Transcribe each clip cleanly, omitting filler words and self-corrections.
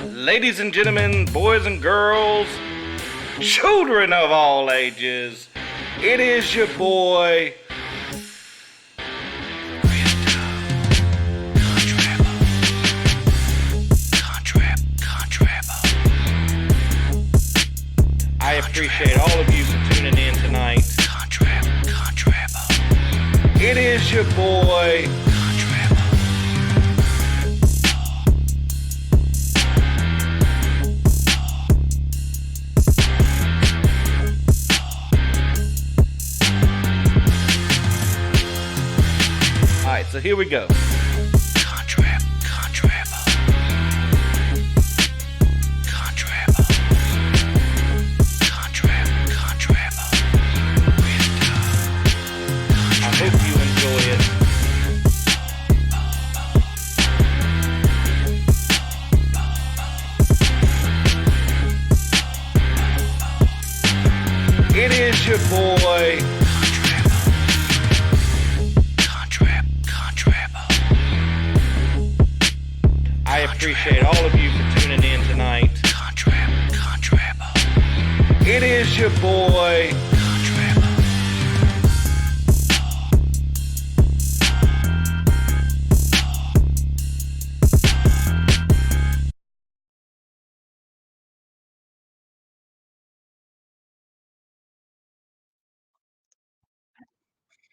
Ladies and gentlemen, boys and girls, children of all ages, it is your boy, I appreciate all of you for tuning in tonight. It is your boy, Alright, so here we go. I hope you enjoy it. It is your boy, I appreciate all of you for tuning in tonight. It is your boy,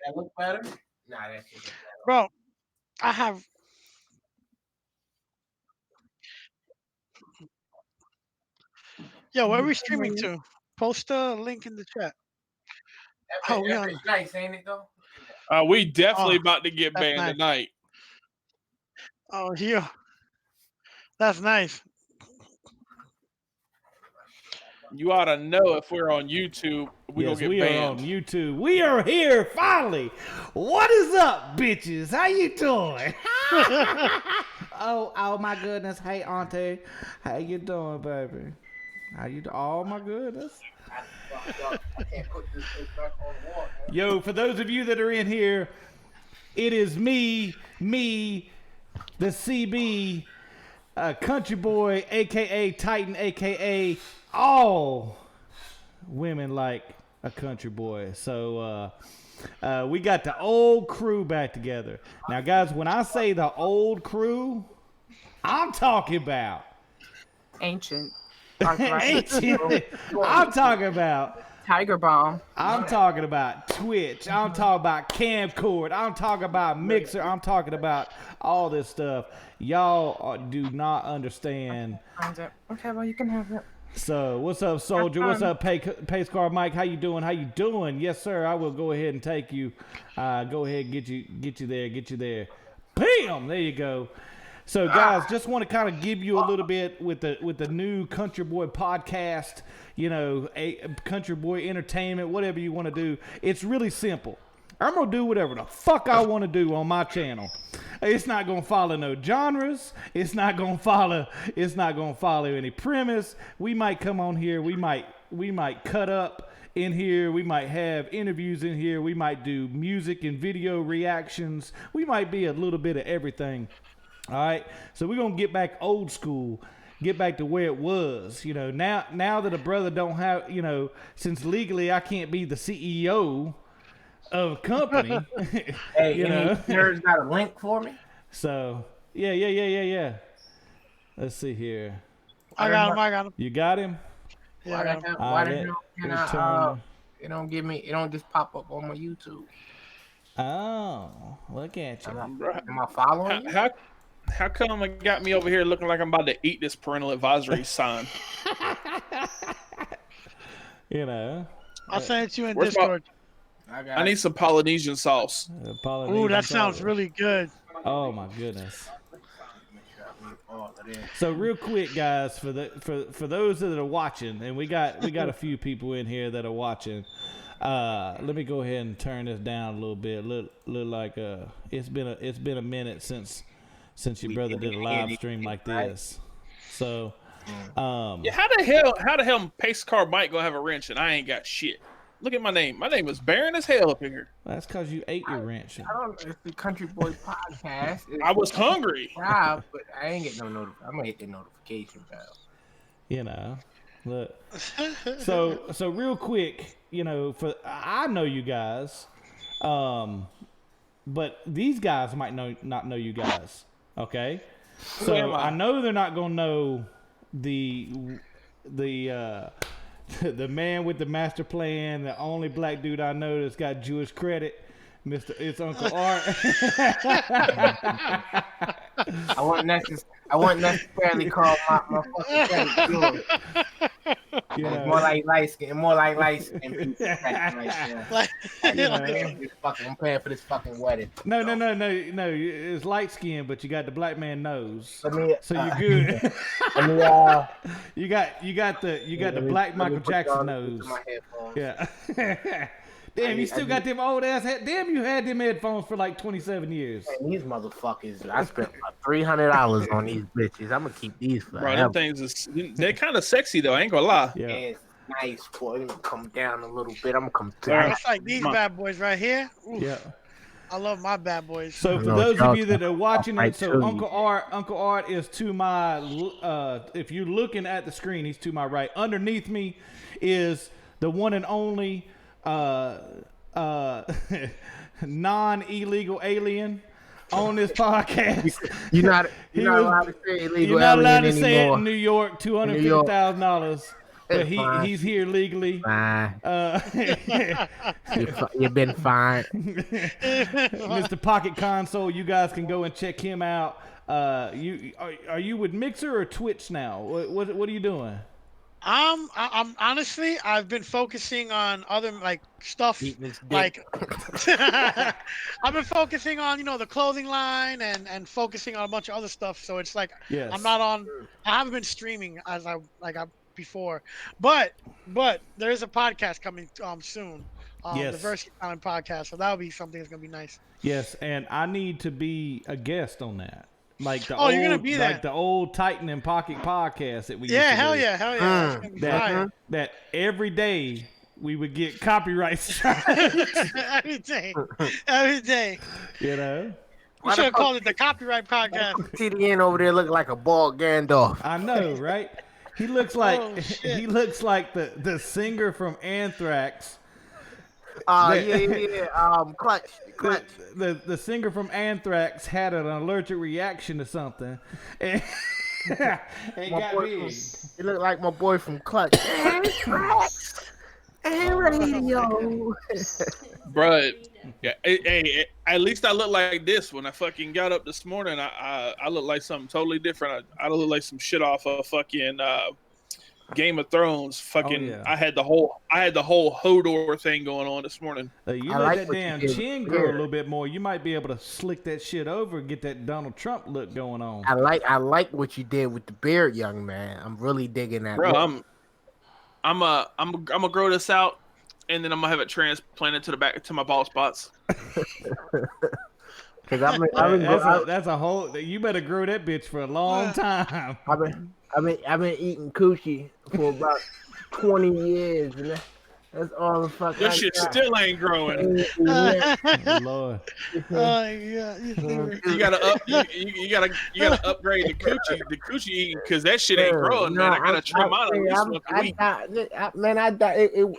That look better? Nah, that shit look better. Bro, I have. Yo, where are we streaming to? Post a link in the chat. Oh, we on. It's nice, ain't it though? We definitely Oh, about to get that's banned nice. tonight. Oh, yeah. That's nice. You ought to know if we're on YouTube, we Yes, gonna get we are banned. on YouTube. We are here finally. What is up, bitches? How you doing? oh my goodness. Hey, Auntie. How you doing, baby? How you doing? Oh my goodness. I can't put this shit back on the wall. Man. Yo, for those of you that are in here, it is me, the CB, country boy, aka Titan, aka all women like a country boy. So we got the old crew back together. Now, guys, when I say the old crew, I'm talking about Ancient. Arthritis. ancient. I'm talking about. Tiger Bomb. I'm talking about Twitch. I'm talking about camcord. I'm talking about Mixer. I'm talking about all this stuff. Y'all do not understand. Okay, well, you can have it. So, what's up, Soldier? What's up, Pace Car Mike? How you doing? How you doing? Yes, sir. I will go ahead and take you. Go ahead and get you there. Bam! There you go. So, guys, just want to kind of give you a little bit with the new Country Boy podcast. You know, a Country Boy Entertainment, whatever you want to do. It's really simple. I'm gonna do whatever the fuck I want to do on my channel. It's not gonna follow no genres. It's not gonna follow any premise. We might come on here. We might cut up in here. We might have interviews in here. We might do music and video reactions. We might be a little bit of everything. All right. So we're gonna get back old school. Get back to where it was, you know. Now that a brother don't have, you know, since legally I can't be the CEO of a company. Hey, you know, nerds got a link for me? So yeah. Let's see here. I got him. You got him? Yeah, I got him. Why it don't give me? It don't just pop up on my YouTube. Oh, look at you. Am I following you? How come it got me over here looking like I'm about to eat this parental advisory sign? You know. I'll send it to you in Where's Discord. I need some Polynesian sauce. Ooh, that sounds really good. Oh my goodness. So real quick, guys, for those that are watching, and we got a few people in here that are watching. Let me go ahead and turn this down a little bit. Look like it's been a minute since your brother did a live stream like this. So yeah, how the hell Pace Car Mike gonna have a wrench and I ain't got shit? Look at my name. My name is barren as hell up in here. That's because you ate your ranch. I don't know. It's the Country Boy Podcast. I was hungry. Yeah, but I ain't getting no notification. I'm gonna hit the notification bell. You know, look. So real quick, you know, I know you guys, but these guys might not know you guys. Okay, so I know they're not gonna know the the man with the master plan, the only black dude I know that's got Jewish credit, it's Uncle Art. I wouldn't necessarily call my fucking credit Jewish. You know, More like light skin people. I'm paying for this fucking wedding. No. It's light skin, but you got the black man nose, so you're good. You got the black Michael Jackson nose. Yeah. Damn, you still got them old ass head. Damn, you had them headphones for like 27 years. Man, these motherfuckers, I spent like $300 on these bitches. I'm gonna keep these forever. Bro, them things they're kind of sexy though. I ain't gonna lie. Yeah. It's nice, boy. Let me come down a little bit. I'm gonna come Bro, down. it's like these bad boys right here. Oof. Yeah. I love my bad boys. So for those of you that are watching it, so Uncle Art is to my. If you're looking at the screen, he's to my right. Underneath me is the one and only non-illegal alien on this podcast. You're not allowed to say illegal. You're not allowed to alien say it anymore. in New York. $250,000. But he's here legally. Fine. You've been fined. Mr. Pocket Console, you guys can go and check him out. Are you with Mixer or Twitch now? What are you doing? I'm honestly, I've been focusing on other like stuff like I've been focusing on, you know, the clothing line and focusing on a bunch of other stuff. So it's like Yes. I haven't been streaming as I before, but there is a podcast coming soon. Yes. The Versity Talent podcast. So that'll be something that's gonna be nice. Yes, and I need to be a guest on that. Like the you're gonna be there. Like the old Titan and Pocket podcast that we Yeah, used to hell do. yeah, hell yeah. It's gonna be fire. That every day we would get copyright strikes. every day. You know? We should have called it the Copyright Podcast. TDN over there looking like a bald Gandalf. I know, right? He looks like Oh, shit. he looks like the singer from Anthrax. Clutch. The singer from Anthrax had an allergic reaction to something, and got big. You look like my boy from Clutch. And radio. Bro, yeah. Hey, at least I look like this when I fucking got up this morning. I look like something totally different. I look like some shit off of fucking Game of Thrones. Fucking, Oh, yeah. I had the whole Hodor thing going on this morning. You I let like that what you damn did chin with grow a hair. little bit more. You might be able to slick that shit over and get that Donald Trump look going on. I like what you did with the beard, young man. I'm really digging that. Bro, look. I'm gonna grow this out, and then I'm gonna have it transplanted to the back to my bald spots. Cause That's a whole. You better grow that bitch for a long time. I've been eating coochie for about 20 years, and that's all the fuck. This I shit got. still ain't growing. Oh, Lord. Yeah. You gotta upgrade the coochie eating because that shit ain't growing, man. I gotta trim mine at least once a week.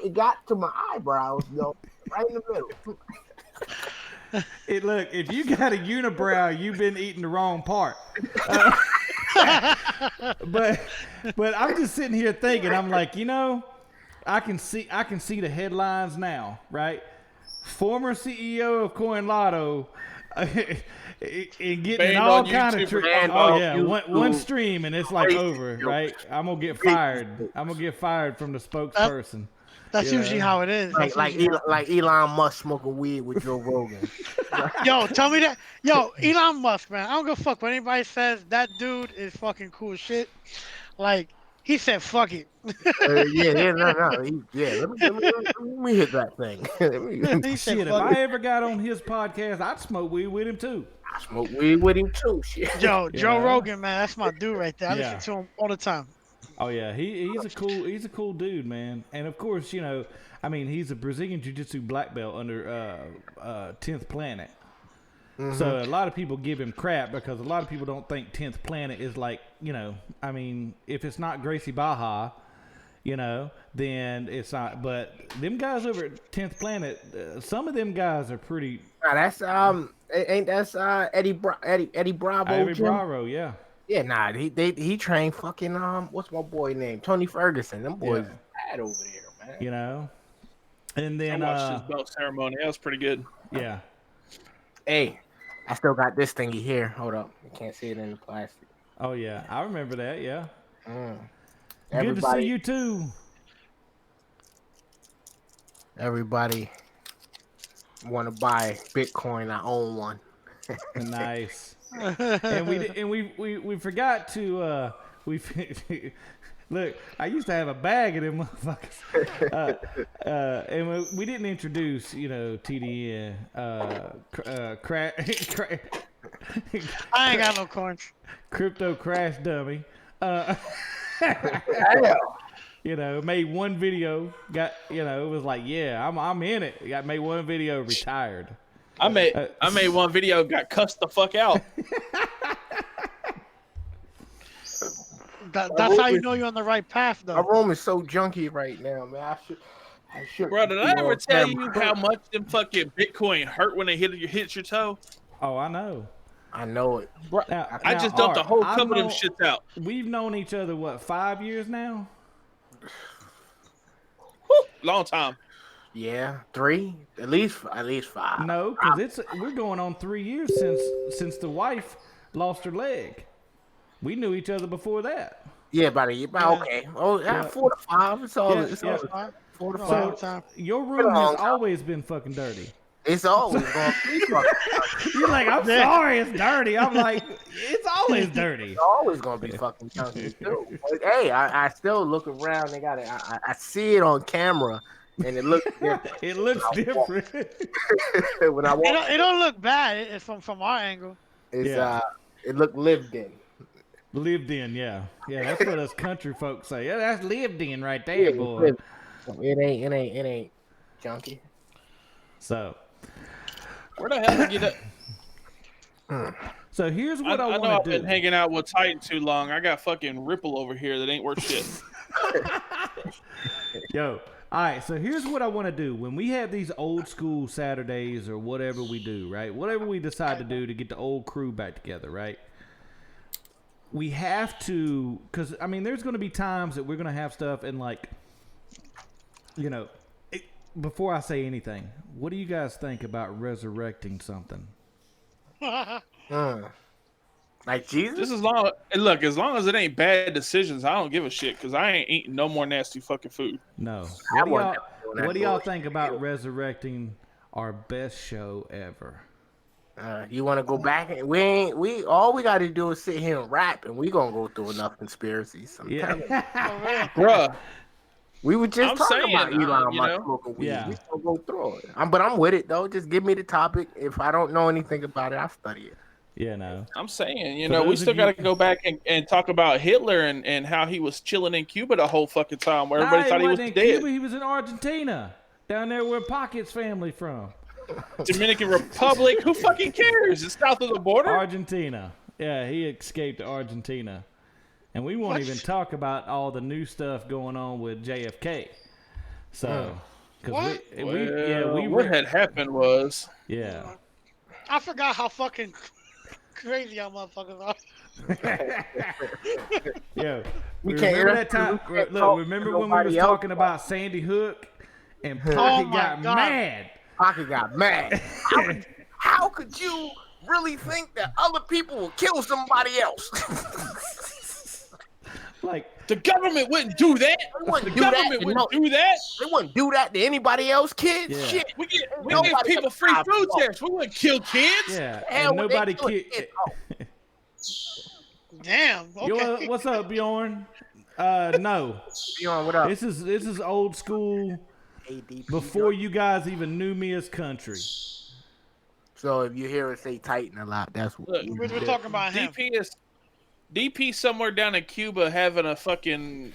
It got to my eyebrows, though, right in the middle. Look, if you got a unibrow, you've been eating the wrong part. But I'm just sitting here thinking, I'm like, you know, I can see the headlines now, right? Former CEO of Coin Lotto and getting Banned all on kind of YouTube. Banned oh on yeah, YouTube. one stream and it's like Crazy over, jokes. right? I'm gonna get fired. I'm gonna get fired from the spokesperson. That's Yeah. usually how it is. Like Elon Musk smoking weed with Joe Rogan. Yo, tell me that. Yo, Elon Musk, man. I don't give a fuck what anybody says. That dude is fucking cool as shit. Like, he said, fuck it. No. Let me hit that thing. He said, Shit, if fuck I it. ever got on his podcast, I'd smoke weed with him too. I smoke weed with him too. Shit. Yo, Joe Yeah. Rogan, man. That's my dude right there. I Yeah. listen to him all the time. Oh yeah, he's a cool dude, man. And of course, you know, I mean, he's a Brazilian Jiu-Jitsu black belt under 10th Planet. So a lot of people give him crap because a lot of people don't think 10th Planet is like, you know, I mean, if it's not Gracie Baja, you know, then it's not. But them guys over at 10th Planet, some of them guys are pretty. Nah, that's ain't that's Eddie Bravo? Eddie Jim? Bravo, yeah. Yeah, nah, he trained fucking what's my boy name? Tony Ferguson. Them boys Yeah. bad over there, man. You know, and then I watched his belt ceremony. That was pretty good. yeah. Hey, I still got this thingy here. Hold up, you can't see it in the plastic. Oh yeah, I remember that. Yeah. Everybody, Good to see you too. Everybody want to buy Bitcoin? I own one. Nice. And we forgot to look. I used to have a bag of them motherfuckers, and we didn't introduce, you know, TDN. I ain't got no coins. Crypto crash dummy. You know, made one video. Got, you know, it was like, yeah, I'm in it. Got made one video, retired. I made one video, got cussed the fuck out. That's how you know you're on the right path, My though. room is so junky right now, man. I should. Bro, did I ever tell you how much them fucking Bitcoin hurt when they hit your toe? Oh, I know. I know it. Bro, I just dumped a whole couple of them shits out. We've known each other, what, 5 years now? Whew, long time. Yeah, 3, at least 5. No, because we're going on 3 years since the wife lost her leg. We knew each other before that. Yeah, about a year. Okay. Oh, yeah, 4 to 5. It's all. Yeah, It's yeah. all 4 to So- 5. Your room has always been fucking dirty. It's always going to be fucking. You're like, I'm sorry, it's dirty. I'm like, it's always dirty. It's always going to be fucking junky too. But, hey, I still look around. They got it. I see it on camera, and it looks different. It looks different. When I walk, It don't look bad. It's from our angle. it's Yeah. it looked lived in. Lived in, yeah. Yeah, that's what us country folks say. Yeah, that's lived in right there, boy. It ain't junky. So Where the hell did you get that? So here's what I know I've want to been do. hanging out with Titan too long. I got fucking Ripple over here that ain't worth shit. Yo, all right, so here's what I want to do. When we have these old school Saturdays or whatever we do, right? Whatever we decide to do to get the old crew back together, right? We have to, because, I mean, there's going to be times that we're going to have stuff and, like, you know, before I say anything, what do you guys think about resurrecting something? Like Jesus. This is long. Look, as long as it ain't bad decisions, I don't give a shit because I ain't eating no more nasty fucking food. No. I What wasn't doing that do y'all bullshit. think about resurrecting our best show ever? You want to go back? And we all we got to do is sit here and rap, and we gonna go through enough conspiracies. Yeah. Bruh. We were just I'm talking saying, about Elon you Musk know? smoking weed. Yeah. We gonna go through it. But I'm with it though. Just give me the topic. If I don't know anything about it, I'll study it. Yeah, no. I'm saying, you For know, we those of still got to you- go back and talk about Hitler and how he was chilling in Cuba the whole fucking time where everybody thought he was wasn't dead. in Cuba, he was in Argentina. Down there where Pocket's family from. Dominican Republic, who fucking cares? It's south of the border. Argentina. Yeah, he escaped to Argentina. And we won't What? even talk about all the new stuff going on with JFK. So, What? What had happened was yeah. I forgot how fucking crazy y'all motherfuckers are. Yeah. We can't- Remember that time? we can't Look, talk remember to when we was nobody else. talking about Sandy Hook and Pocket Oh my got God. mad? Pocket got mad. How could you really think that other people will kill somebody else? Like, the government wouldn't do that. They wouldn't The do that. government to wouldn't no- do that. They wouldn't do that to anybody else, kids. Yeah. Shit. We give Nobody people ever free tried food to stamps. We wouldn't kill kids. yeah. Hell, And what they nobody doing? killed. Damn. Okay. What's up, Bjorn? No. Bjorn, what up? This is old school ADP. before you guys even knew me as country. So if you hear us say Titan a lot, that's what Look, We're talking about him. DP is DP somewhere down in Cuba having a fucking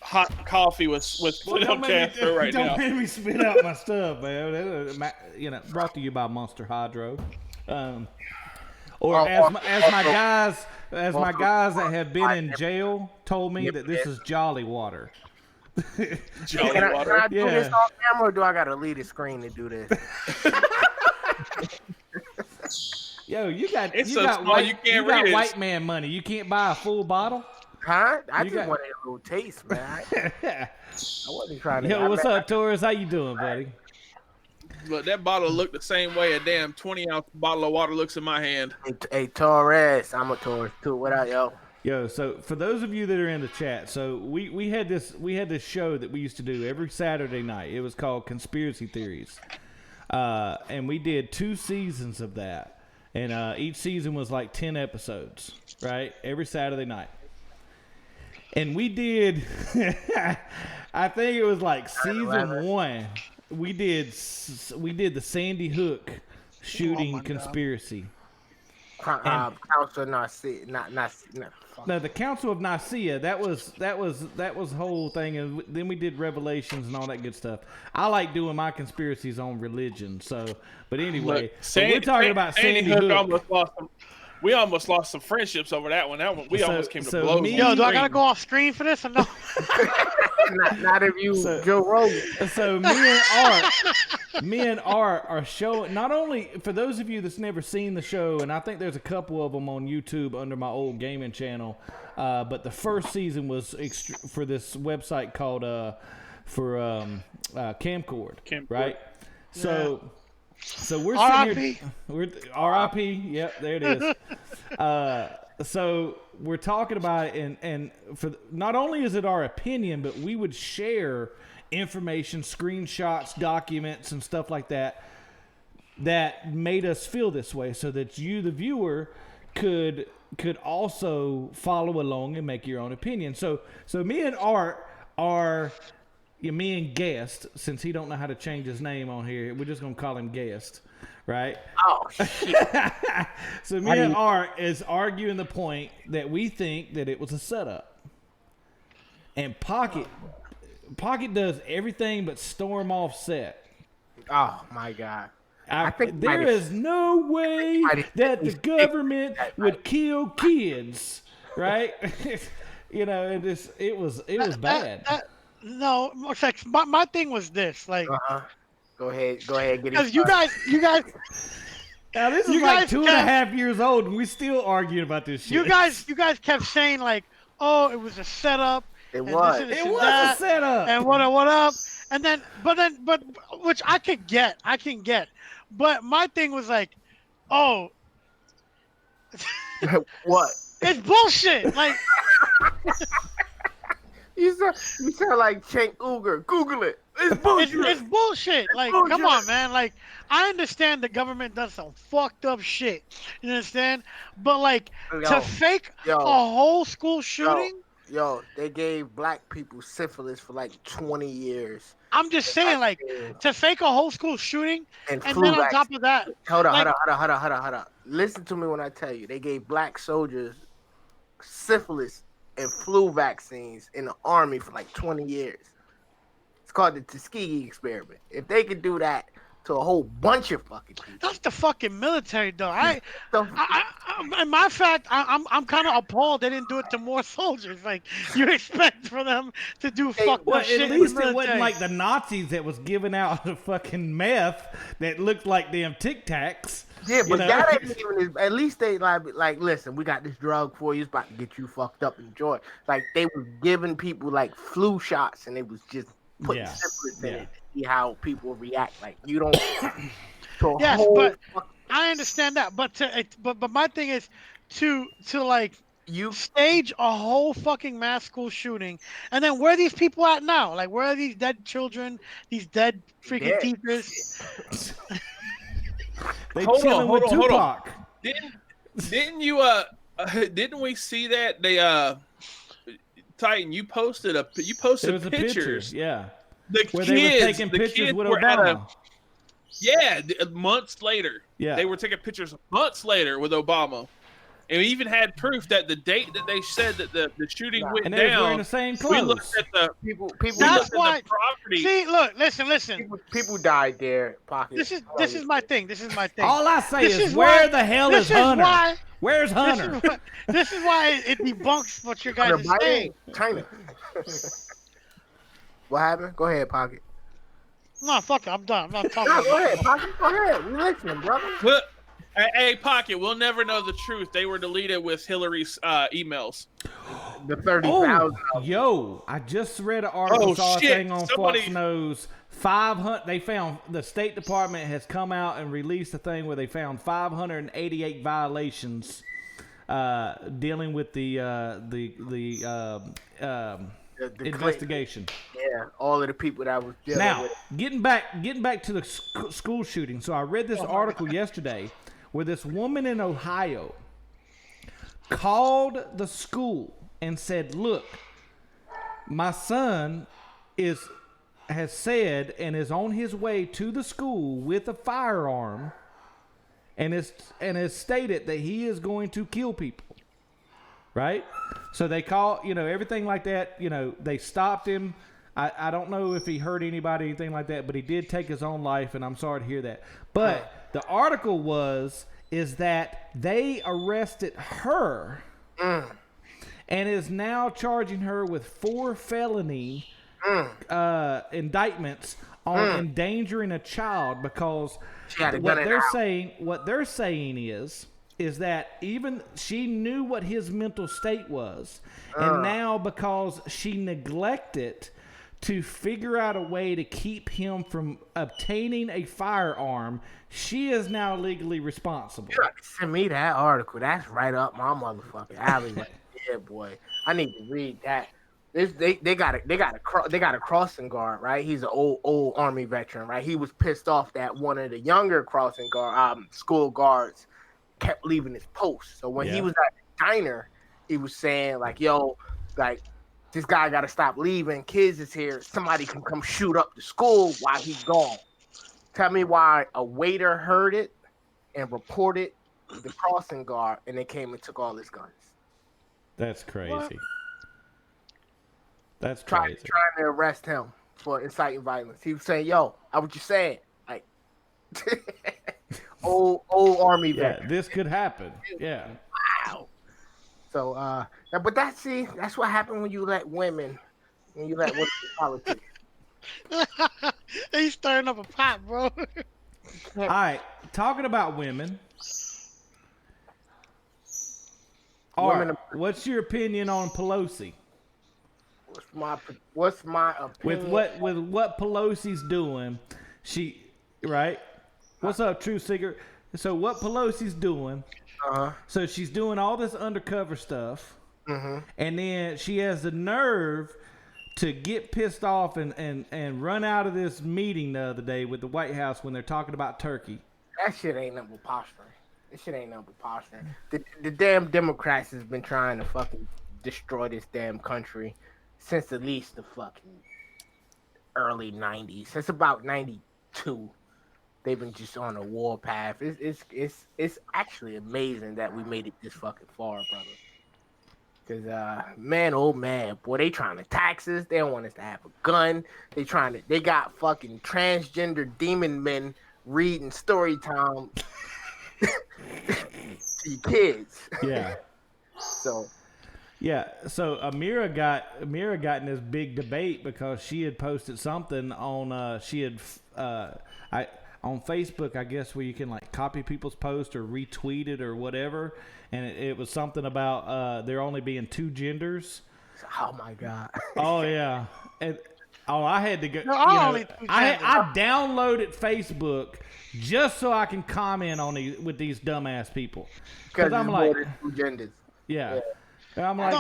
hot coffee with Fidel Castro right now. Don't make me spit out my stuff, man. You know, brought to you by Monster Hydro. Or as my guys that have been in jail told me that this is Jolly Water. Jolly Can Water. I do this off camera, or do I gotta leave the screen to do this? Yo, you got It's you so got small white, you can't read it. white man money. You can't buy a full bottle. Huh? I You just got- wanted a little taste, man. I wasn't trying to. Yo, what's up, Torres? How you doing, buddy? Look, that bottle looked the same way a damn 20-ounce bottle of water looks in my hand. Hey, Torres. I'm a Torres too. What up, yo? Yo, so for those of you that are in the chat, so we had this show that we used to do every Saturday night. It was called Conspiracy Theories, and we did 2 seasons of that, and each season was like 10 episodes, right? Every Saturday night, and we did, I think it was like season 1. We did the Sandy Hook shooting conspiracy. Council Nicaea, not fuck. No, the Council of Nicaea. That was the whole thing, and then we did Revelations and all that good stuff. I like doing my conspiracies on religion. So, but anyway, Look, we're talking about Sandy Hook. We almost lost some friendships over that one. We almost came to blows. Yo, do I gotta go off screen for this or no? not if you Joe Rogan. So me and Art are showing. Not only for those of you that's never seen the show, and I think there's a couple of them on YouTube under my old gaming channel. But the first season was for this website called Camcord, right? Yeah. So we're sitting here. We're R.I.P. Yep, there it is. So we're talking about it, and for not only is it our opinion, but we would share information, screenshots, documents, and stuff like that that made us feel this way, so that you, the viewer, could also follow along and make your own opinion. So me and Art are. Me and Guest, since he don't know how to change his name on here, we're just gonna call him Guest, right? Oh shit! So me and Art is arguing the point that we think that it was a setup, and Pocket does everything but storm off set. Oh my god! I think there is no way that the government would kill kids, right? You know, it was bad. No, like, my thing was this, like. Go ahead, get it. Because you guys. Now this is like 2.5 years old, and we still arguing about this shit. You guys kept saying like, "Oh, it was a setup." It was. It was a setup. And what up? And then, but which I can get. But my thing was like, oh, What? it's bullshit. Like. You sound like Cenk Uygur. Google it. It's bullshit. It's bullshit. Like, come on, man. Like, I understand the government does some fucked up shit. You understand? But like, to fake a whole school shooting. Yo, they gave black people syphilis for like 20 years. I'm just saying, like, to fake a whole school shooting, and then on top of that, hold on. Listen to me when I tell you, they gave black soldiers syphilis and flu vaccines in the army for like 20 years. It's called the Tuskegee experiment. If they could do that to a whole bunch of fucking people, that's the fucking military, though. In my fact, I'm kind of appalled they didn't do it to more soldiers. Like, you expect for them to do fucked up shit. At least it wasn't like the Nazis that was giving out the fucking meth that looked like damn Tic Tacs. Yeah, but that ain't even. At least they like, listen, we got this drug for you. It's about to get you fucked up. Enjoy. Like, they were giving people like flu shots, and it was just putting syphilis in it to see how people react. Like, you don't. Yes, but I understand that. But my thing is to like you stage a whole fucking mass school shooting, and then where are these people at now? Like, where are these dead children? These dead freaking teachers? They chilling with Tupac. Didn't you didn't we see that they Titan? You posted pictures. Yeah. The where kids, they were taking pictures with Obama. Months later. Yeah. They were taking pictures months later with Obama. and we even had proof that the date that they said that the shooting went And they was wearing down. the same We looked clothes. at the People, That's the why. property. See, look, listen. people died there. Pocket. This is my thing. All I say This is, is where why- the hell this is is Hunter? why- Where's Hunter? This is why it debunks what you guys are saying. China. What happened? Go ahead, Pocket. No, fuck it. I'm done. I'm not talking No, about go ahead, Pocket. Go ahead. We listening, brother. Look, hey, Pocket, we'll never know the truth. They were deleted with Hillary's emails. The 30,000. Oh, yo! I just read an article, saw a shit. thing on Somebody- Fox News. 500. They found the State Department has come out and released a thing where they found 588 violations dealing with the investigation. Yeah, all of the people that was dealing Now, with. getting back to the school shooting. So I read this article yesterday where this woman in Ohio called the school and said, "Look, my son has said and is on his way to the school with a firearm and has stated that he is going to kill people." Right? So they call, everything like that, they stopped him. I don't know if he hurt anybody, anything like that, but he did take his own life, and I'm sorry to hear that. But the article is that they arrested her and is now charging her with 4 felony indictments on endangering a child because what they're saying is that even she knew what his mental state was, and now because she neglected to figure out a way to keep him from obtaining a firearm, she is now legally responsible. You gotta send me that article. That's right up my motherfucking alley. Right there, boy. I need to read that. They got a crossing guard, right? He's an old Army veteran, right? He was pissed off that one of the younger crossing guard school guards kept leaving his post. So when he was at the diner, he was saying like, "Yo, like this guy got to stop leaving. Kids is here. Somebody can come shoot up the school while he's gone." Tell me why a waiter heard it and reported the crossing guard, and they came and took all his guns. That's crazy. What? That's Trying crazy. to arrest him for inciting violence. He was saying, "Yo, I what you saying?" Like old Army Yeah, veteran. this could happen. Yeah. Wow. So, but that's what happened when you let women in politics. He's stirring up a pot, bro. All right, talking about women. All right, what's your opinion on Pelosi? What's my opinion? With what Pelosi's doing, right? What's up, True Seeker? So what Pelosi's doing? So she's doing all this undercover stuff, and then she has the nerve to get pissed off and run out of this meeting the other day with the White House when they're talking about Turkey. That shit ain't nothing but posturing. This shit ain't nothing but posturing. The damn Democrats has been trying to fucking destroy this damn country since at least the fucking early 90s. Since about 92. They've been just on a war path. It's actually amazing that we made it this fucking far, brother. Cause man, oh man, boy, they trying to tax us. They don't want us to have a gun. They got fucking transgender demon men reading story time to your kids. Yeah. So Amira got in this big debate because she had posted something on on Facebook, I guess, where you can like copy people's posts or retweet it or whatever, and it was something about there only being 2 genders. Oh my god. Oh yeah. I had to go. No, I downloaded Facebook just so I can comment on with these dumbass people because I'm like, more than 2 genders. yeah. And I'm like,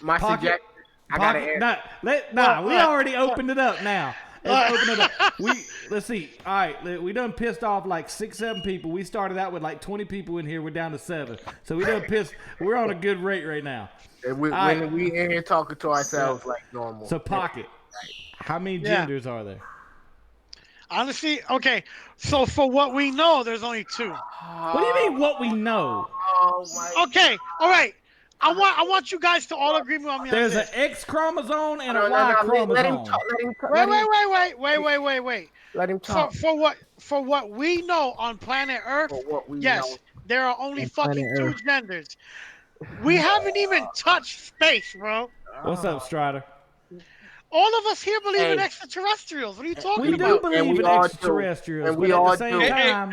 My Pocket- suggestion. I gotta answer. we already opened it up now. Let's open it up. Let's see. All right, we done pissed off like 6-7 people. We started out with like 20 people in here. We're down to 7. So we done pissed. We're on a good rate right now. And we in here talking to ourselves like normal. So Pocket, how many genders are there? Honestly, okay. So for what we know, there's only 2. What do you mean? What we know? Oh my! Okay, all right. I want you guys to all agree with me on There's an this. X chromosome and No, a no, Y no. chromosome. Let him talk. Let him talk. Wait. Let him For talk. for what we know on planet Earth, For what we yes, know there are only on fucking planet 2 Earth. genders. We haven't even touched space, bro. What's up, Strider? All of us here believe in Hey. extraterrestrials. What are you talking We do about? believe we in all do. extraterrestrials, And but we at all the same do. time,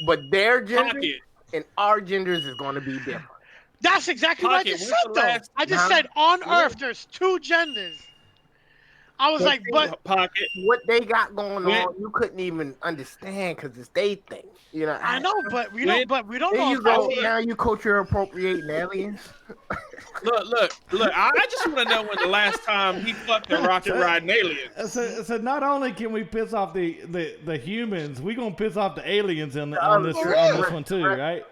But their gender Pocket. and our genders is going to be different. That's exactly what I Pocket, just when's said, the though. last- I just Huh? said on Earth there's 2 genders. I was But like, but Pocket. What they got going When- on, you couldn't even understand because it's they thing. You know. I know, but we When- don't. But we don't There know you if that's go. the Now you culture appropriating aliens. Look. I just want to know when the last time he fucked a rocket riding alien. so not only can we piss off the humans, we gonna piss off the aliens on this one too, right?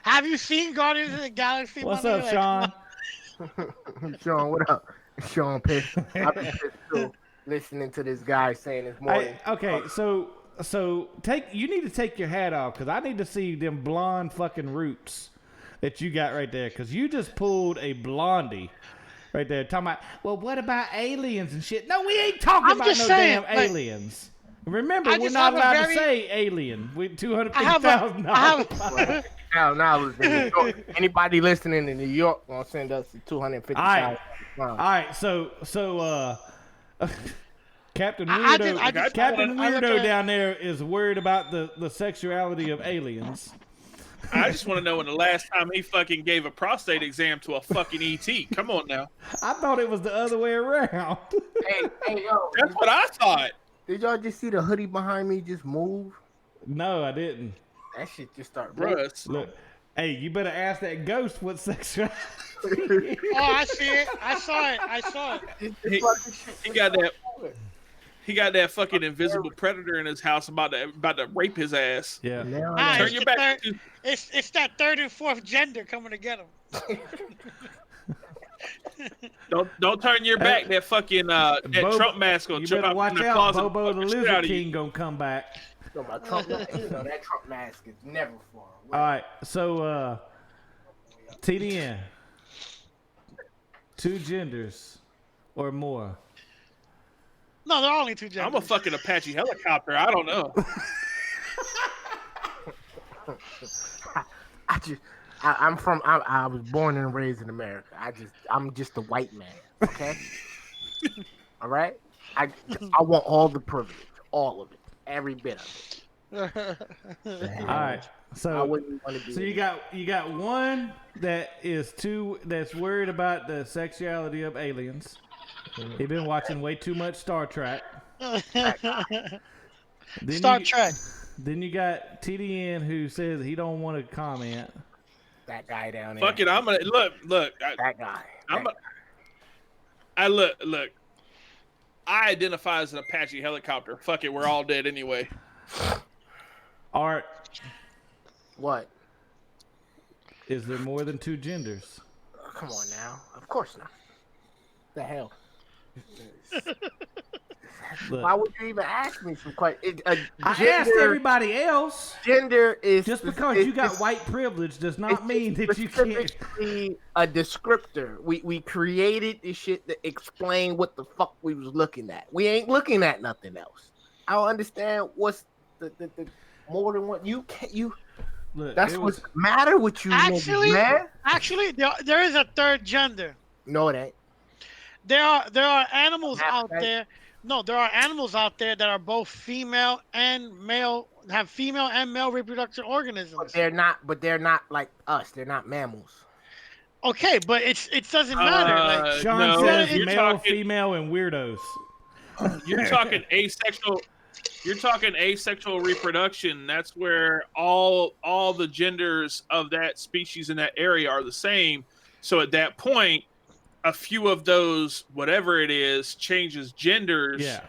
Have you seen Guardians of the Galaxy? What's my up, nigga? Sean? Sean, what up? Sean pissed. I've been pissed too. Listening to this guy saying it's more. Okay, so you need to take your hat off because I need to see them blonde fucking roots that you got right there because you just pulled a blondie right there talking about, well, what about aliens and shit? No, we ain't talking I'm about just no saying, damn like, aliens. Remember, I we're just not have a allowed very- to say alien. We I have $250,000. Now it's in New York. Anybody listening in New York gonna send us the $250,000. All right, so Captain I Weirdo, just- Captain I look Weirdo at- down there is worried about the sexuality of aliens. I just want to know when the last time he fucking gave a prostate exam to a fucking ET. Come on now. I thought it was the other way around. Hey, yo. That's what I thought. Did y'all just see the hoodie behind me just move? No, I didn't. That shit just started moving. Bruh. Look, hey, you better ask that ghost what sexuality. Oh, I see it. I saw it. He got that. He got that fucking invisible predator in his house about to rape his ass. Yeah. Now Ah, Turn it's your the back. third- It's that 3rd and 4th gender coming to get him. Don't turn your back. That fucking that Bobo- Trump mask will You jump better out watch in the out. closet. Bobo and the fuck shit Lizard out of you. King gonna come back. you know that Trump mask is never far away. All right, so TDN, 2 genders or more. No, there are only 2 genders. I'm a fucking Apache helicopter. I don't know. I was born and raised in America. I'm just a white man. Okay. All right. I want all the privilege, all of it, every bit of it. All right, I so wouldn't want to be. so you got one that's worried about the sexuality of aliens. He been watching way too much Star Trek. Star Trek. Then you got TDN who says he don't want to comment. that guy down there. Fuck it. I'm gonna look. That guy. Look. I identify as an Apache helicopter. Fuck it. We're all dead anyway. Art, What? is there more than 2 genders? Come on now. Of course not. The hell. Look, Why would you even ask me some questions? I asked everybody else. Gender is Just because you got white privilege does not mean that you can't. specifically a descriptor. We created this shit to explain what the fuck we was looking at. We ain't looking at nothing else. I don't understand what's the more than what you can you. Look, That's it what's was, matter with you, Actually, man. there is a 3rd gender. No, it ain't. There are animals That's out right. there. No, there are animals out there that are both female and male, have female and male reproductive organisms. But they're not like us. They're not mammals. Okay, but it doesn't matter. Like, Sean no, says you're male, talking- female, and weirdos. You're talking asexual. You're talking asexual reproduction. That's where all the genders of that species in that area are the same. So at that point, a few of those, whatever it is, changes genders. Yeah.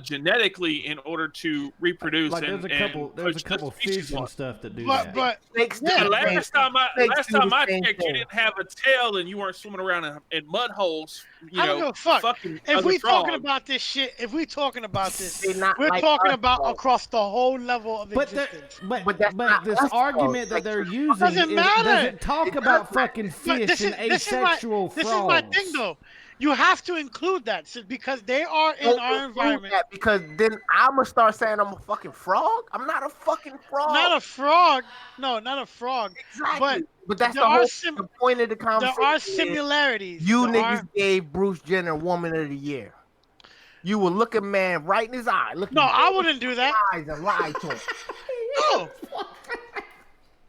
genetically in order to reproduce. Like and, there's a couple fish and stuff that do that. But Snakes do yeah, the same last time I thing. checked, you didn't have a tail and you weren't swimming around in mud holes. I don't give a fuck. Fucking If other we talking frogs. about this shit, They're not we're like talking us, about though. across the whole level of But existence. But that's not this us, though. argument that Like, they're it using doesn't matter. doesn't talk It about does fucking But fish and asexual this frogs. is my thing, though. You have to include that because they are in don't our include environment. that because then I'm gonna start saying I'm a fucking frog. I'm not a fucking frog. Not a frog. No, not a frog. Exactly. But that's there the are whole sim- the point of the There conversation. are is similarities. You There niggas are- gave Bruce Jenner Woman of the Year. You would look a man right in his eye. No, I wouldn't do that. Eyes and lie to him. No.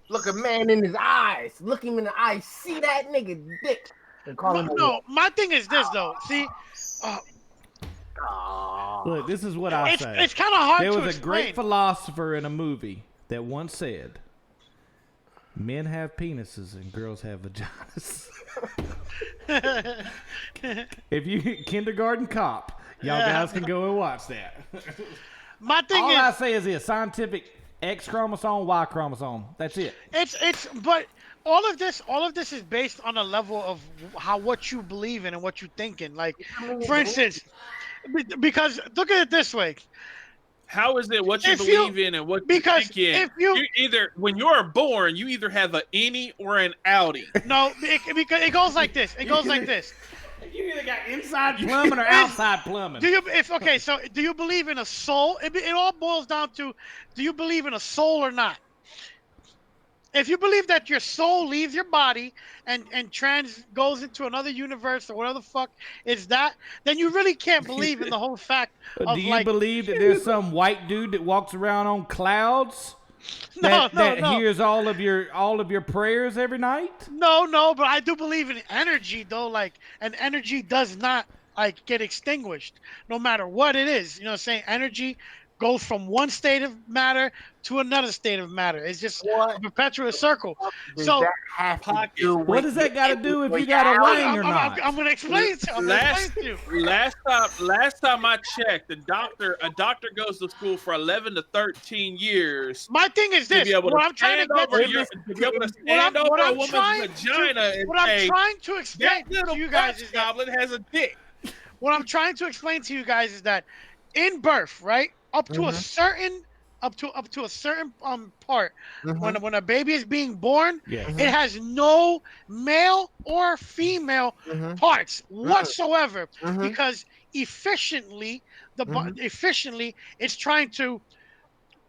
Look a man in his eyes. Look him in the eyes. See that nigga dick. And call him a No, my thing is this though. See, Look, this is what I say. it's kind of hard There to was a explain. great philosopher in a movie that once said, "Men have penises and girls have vaginas." If you Kindergarten Cop, y'all guys can go and watch that. My thing All is, I say is a scientific X chromosome, Y chromosome. That's it. but all of this is based on a level of what you believe in and what you think in. Like, for instance, because look at it this way. How is it what you If you- believe in and what you because think in? if you- either when you're born, you either have an innie or an outie. No, because it goes like this. It goes like this. You either got inside plumbing or outside plumbing. Do you believe in a soul? It all boils down to, do you believe in a soul or not? If you believe that your soul leaves your body and goes into another universe or whatever the fuck is that, then you really can't believe in the whole fact of Do you believe that there's some white dude that walks around on clouds that hears all of your prayers every night? No, but I do believe in energy though. Like, an energy does not like get extinguished no matter what it is. You know what I'm saying? Energy goes from one state of matter to another state of matter. It's just a perpetual circle. So What does that got to do if you got a wang or not? I'm gonna explain to you. Last time I checked, a doctor goes to school for 11 to 13 years. My thing is this: what I'm trying to get to, to be able to stand over a woman's vagina and what I'm trying to explain that little to you guys is that goblin has a dick. what I'm trying to explain to you guys is that in birth, right, up to a certain part, when a baby is being born, it has no male or female parts whatsoever, because efficiently it's trying to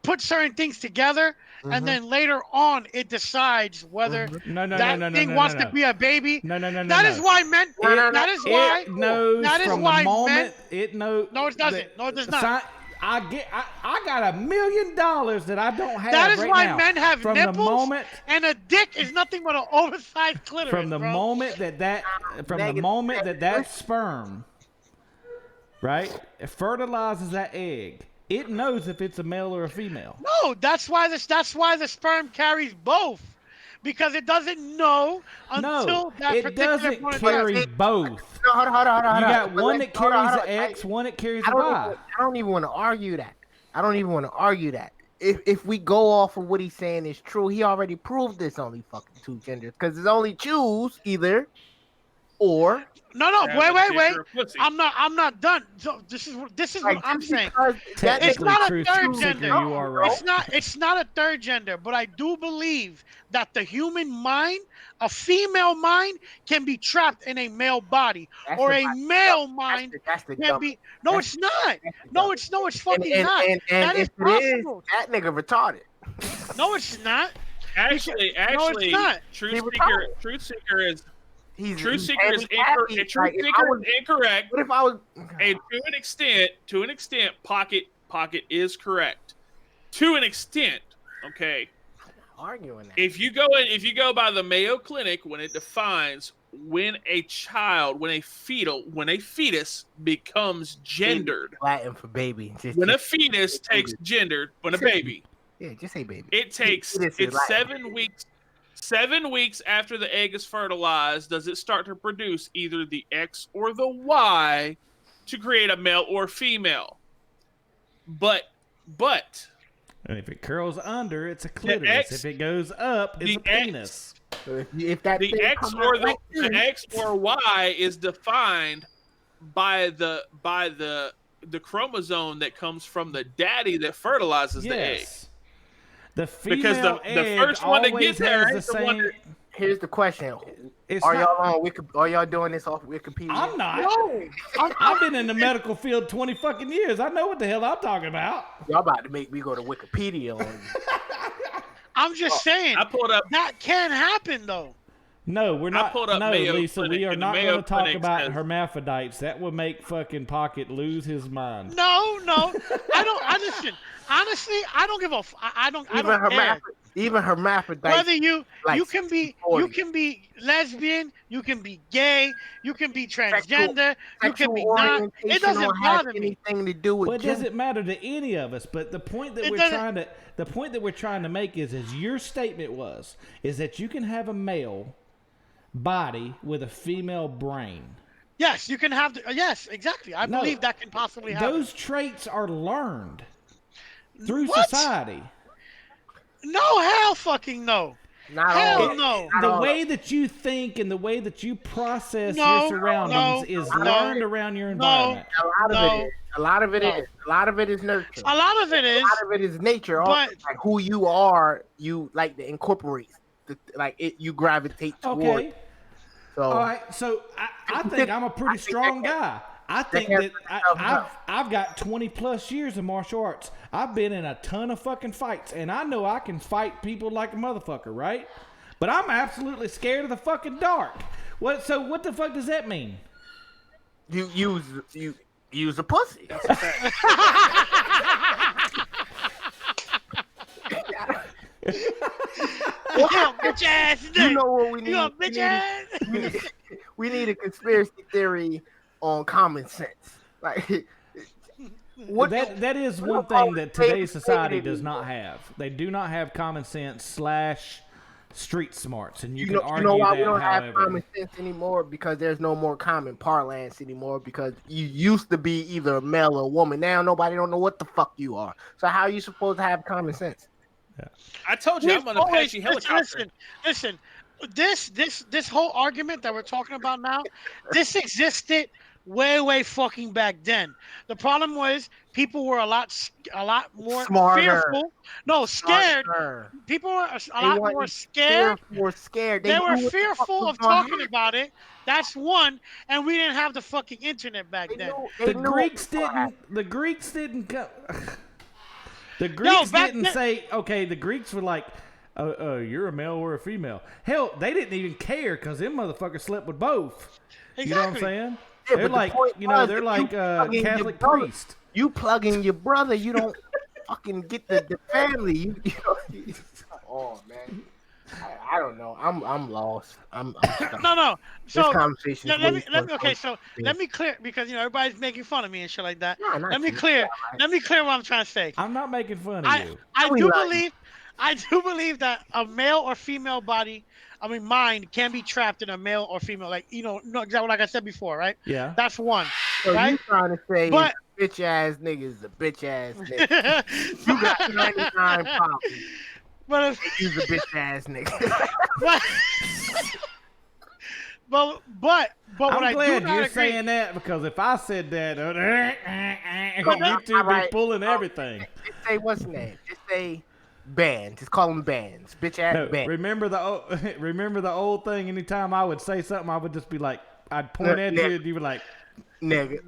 put certain things together, and then later on it decides whether that thing wants to be a baby. That is why men. That is why. It knows that is from why the moment men. it knows. No, it doesn't. No, it does not. I got $1 million that I don't have. That is right why now. men have from nipples, the moment, and a dick is nothing but an oversized clitoris. from the bro. moment that sperm, right, fertilizes that egg, it knows if it's a male or a female. No, that's why the sperm carries both, because it doesn't know until that it particular doesn't point. carry both. No, hold on. You got one that carries an X, one that carries a Y. I don't even want to argue that. If we go off of what he's saying is true, he already proved there's only fucking two genders, because there's only choose either or. No, wait. I'm not done. So this is what I'm saying. It's not a third gender. You are right. It's not a third gender, but I do believe that the human mind, a female mind, can be trapped in a male body, or a male mind can be. No, it's not. No, it's fucking not. That is possible. That nigga retarded. No, it's not. Actually, no, it's not. Truth Seeker is. Truth Seeker is incorrect. What if I was? And to an extent, Pocket is correct. To an extent, okay. Arguing that. If you go by the Mayo Clinic, when it defines when a fetus becomes gendered. Latin for baby. When a fetus takes gendered, when a baby. Yeah, just say baby. It's 7 weeks. 7 weeks after the egg is fertilized, does it start to produce either the X or the Y to create a male or female? but And if it curls under, it's a clitoris. If it goes up, it's a penis. So if that the thing X come or out like the this, X or Y is defined by the chromosome that comes from the daddy that fertilizes the egg. The Because female the egg first one to always get there has ain't the the one same. that- here's the question: It's Are not- y'all on Are y'all doing this off Wikipedia? I'm not. No. I've been in the medical field 20 fucking years. I know what the hell I'm talking about. Y'all about to make me go to Wikipedia on you. I'm just saying I pulled up. that can happen though. No, we're not. pulled up No, Mayo Lisa, Clinic, we are and the not Mayo going to talk Clinic about says- hermaphrodites. That would make fucking Pocket lose his mind. No, I don't. I listen. Honestly, I don't give a. I don't care. Even hermaphrodites. Whether you like can be 40. lesbian, you can be gay, you can be transgender, you can sexual be not. orientation It doesn't don't have bother me. anything to do with Well, it gender. doesn't matter to any of us. But the point that It we're doesn't- trying to make is your statement is that you can have a male body with a female brain. Yes, you can have. Yes, exactly. I No, believe that can possibly happen. Those traits are learned through What? society. No, hell, fucking no. Not Hell all. no. Not The all. way that you think and the way that you process No, your surroundings no, is no, learned around your environment. A lot of it No. is. A lot of it is nurture. A lot of it A is. lot of it is nature. Also, but- like who you are, you like to incorporate. You gravitate toward. Okay. So All right. So I think I'm a pretty strong guy. I think that I've got 20 plus years of martial arts. I've been in a ton of fucking fights, and I know I can fight people like a motherfucker, right? But I'm absolutely scared of the fucking dark. So what the fuck does that mean? you use a pussy. Yeah, bitch ass nigga. You know what we need? You a bitch ass. We need a conspiracy theory on common sense. Like what That is one what thing that favorite today's society thing does is- not have. They do not have common sense / street smarts, and you can you argue know why that. we don't have However, common sense anymore? Because there's no more common parlance anymore. Because you used to be either a male or a woman. Now nobody don't know what the fuck you are. So how are you supposed to have common sense? I told you I'm on a Apache helicopter. Listen. This whole argument that we're talking about now, this existed way fucking back then. The problem was people were a lot more Smarter. fearful. No, scared. Smarter. People were a They lot wasn't more scared. More scared. They knew were what the fuck fearful was of gonna talking happen. about it. That's one, and we didn't have the fucking internet back then. They the knew Greeks what was gonna happen. didn't. The Greeks didn't go. The Greeks back didn't then- say, okay. The Greeks were like, you're a male or a female. Hell, they didn't even care because them motherfuckers slept with both. Exactly. You know what I'm saying? Yeah, They're but the like, point was, they're if like you plug in your Catholic brother- priest. You plug in your brother, you don't fucking get the family. You oh man, I don't know. I'm lost. I'm stuck. No. This So conversation. let me okay. So let me clear because everybody's making fun of me and shit like that. No, not Let me you. clear. Let me clear what I'm trying to say. I'm not making fun of you. I We do like believe. I do believe that a male or female body, mind, can be trapped in a male or female. Like exactly like I said before, right? Yeah. That's one. So right? you trying to say But- bitch ass niggas a bitch ass nigga? You got 99 problems. But if, You's a bitch ass nigga. but what I'm I do glad not you're agree. saying that because if I said that, But you two be alright. pulling everything. Just say what's the name? Just say bands. Just call them bands. Bitch ass No, bands. remember the old thing. Anytime I would say something, I would just be like, I'd point at you, and you were like, Nigga.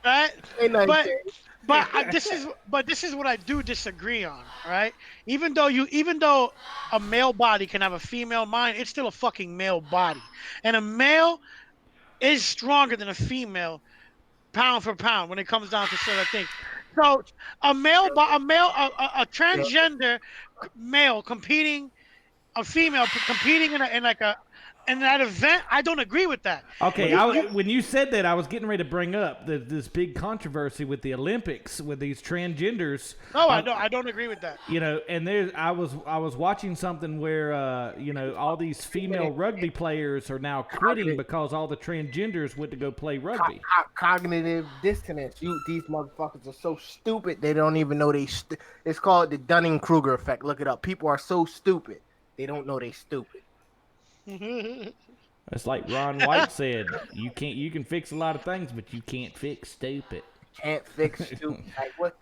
Right? Ain't nothing But changed. this is what I do disagree on, right? Even though a male body can have a female mind, it's still a fucking male body, and a male is stronger than a female, pound for pound, when it comes down to certain things. So a transgender male competing a female competing in that event, I don't agree with that. Okay, when you said that, I was getting ready to bring up this big controversy with the Olympics with these transgenders. No, I don't agree with that. You know, and I was watching something where you know, all these female rugby players are now quitting because all the transgenders went to go play rugby. Cognitive dissonance. These motherfuckers are so stupid they don't even know it's called the Dunning-Kruger effect. Look it up. People are so stupid they don't know they stupid. It's like Ron White said, you can fix a lot of things, but you can't fix stupid. Can't fix stupid.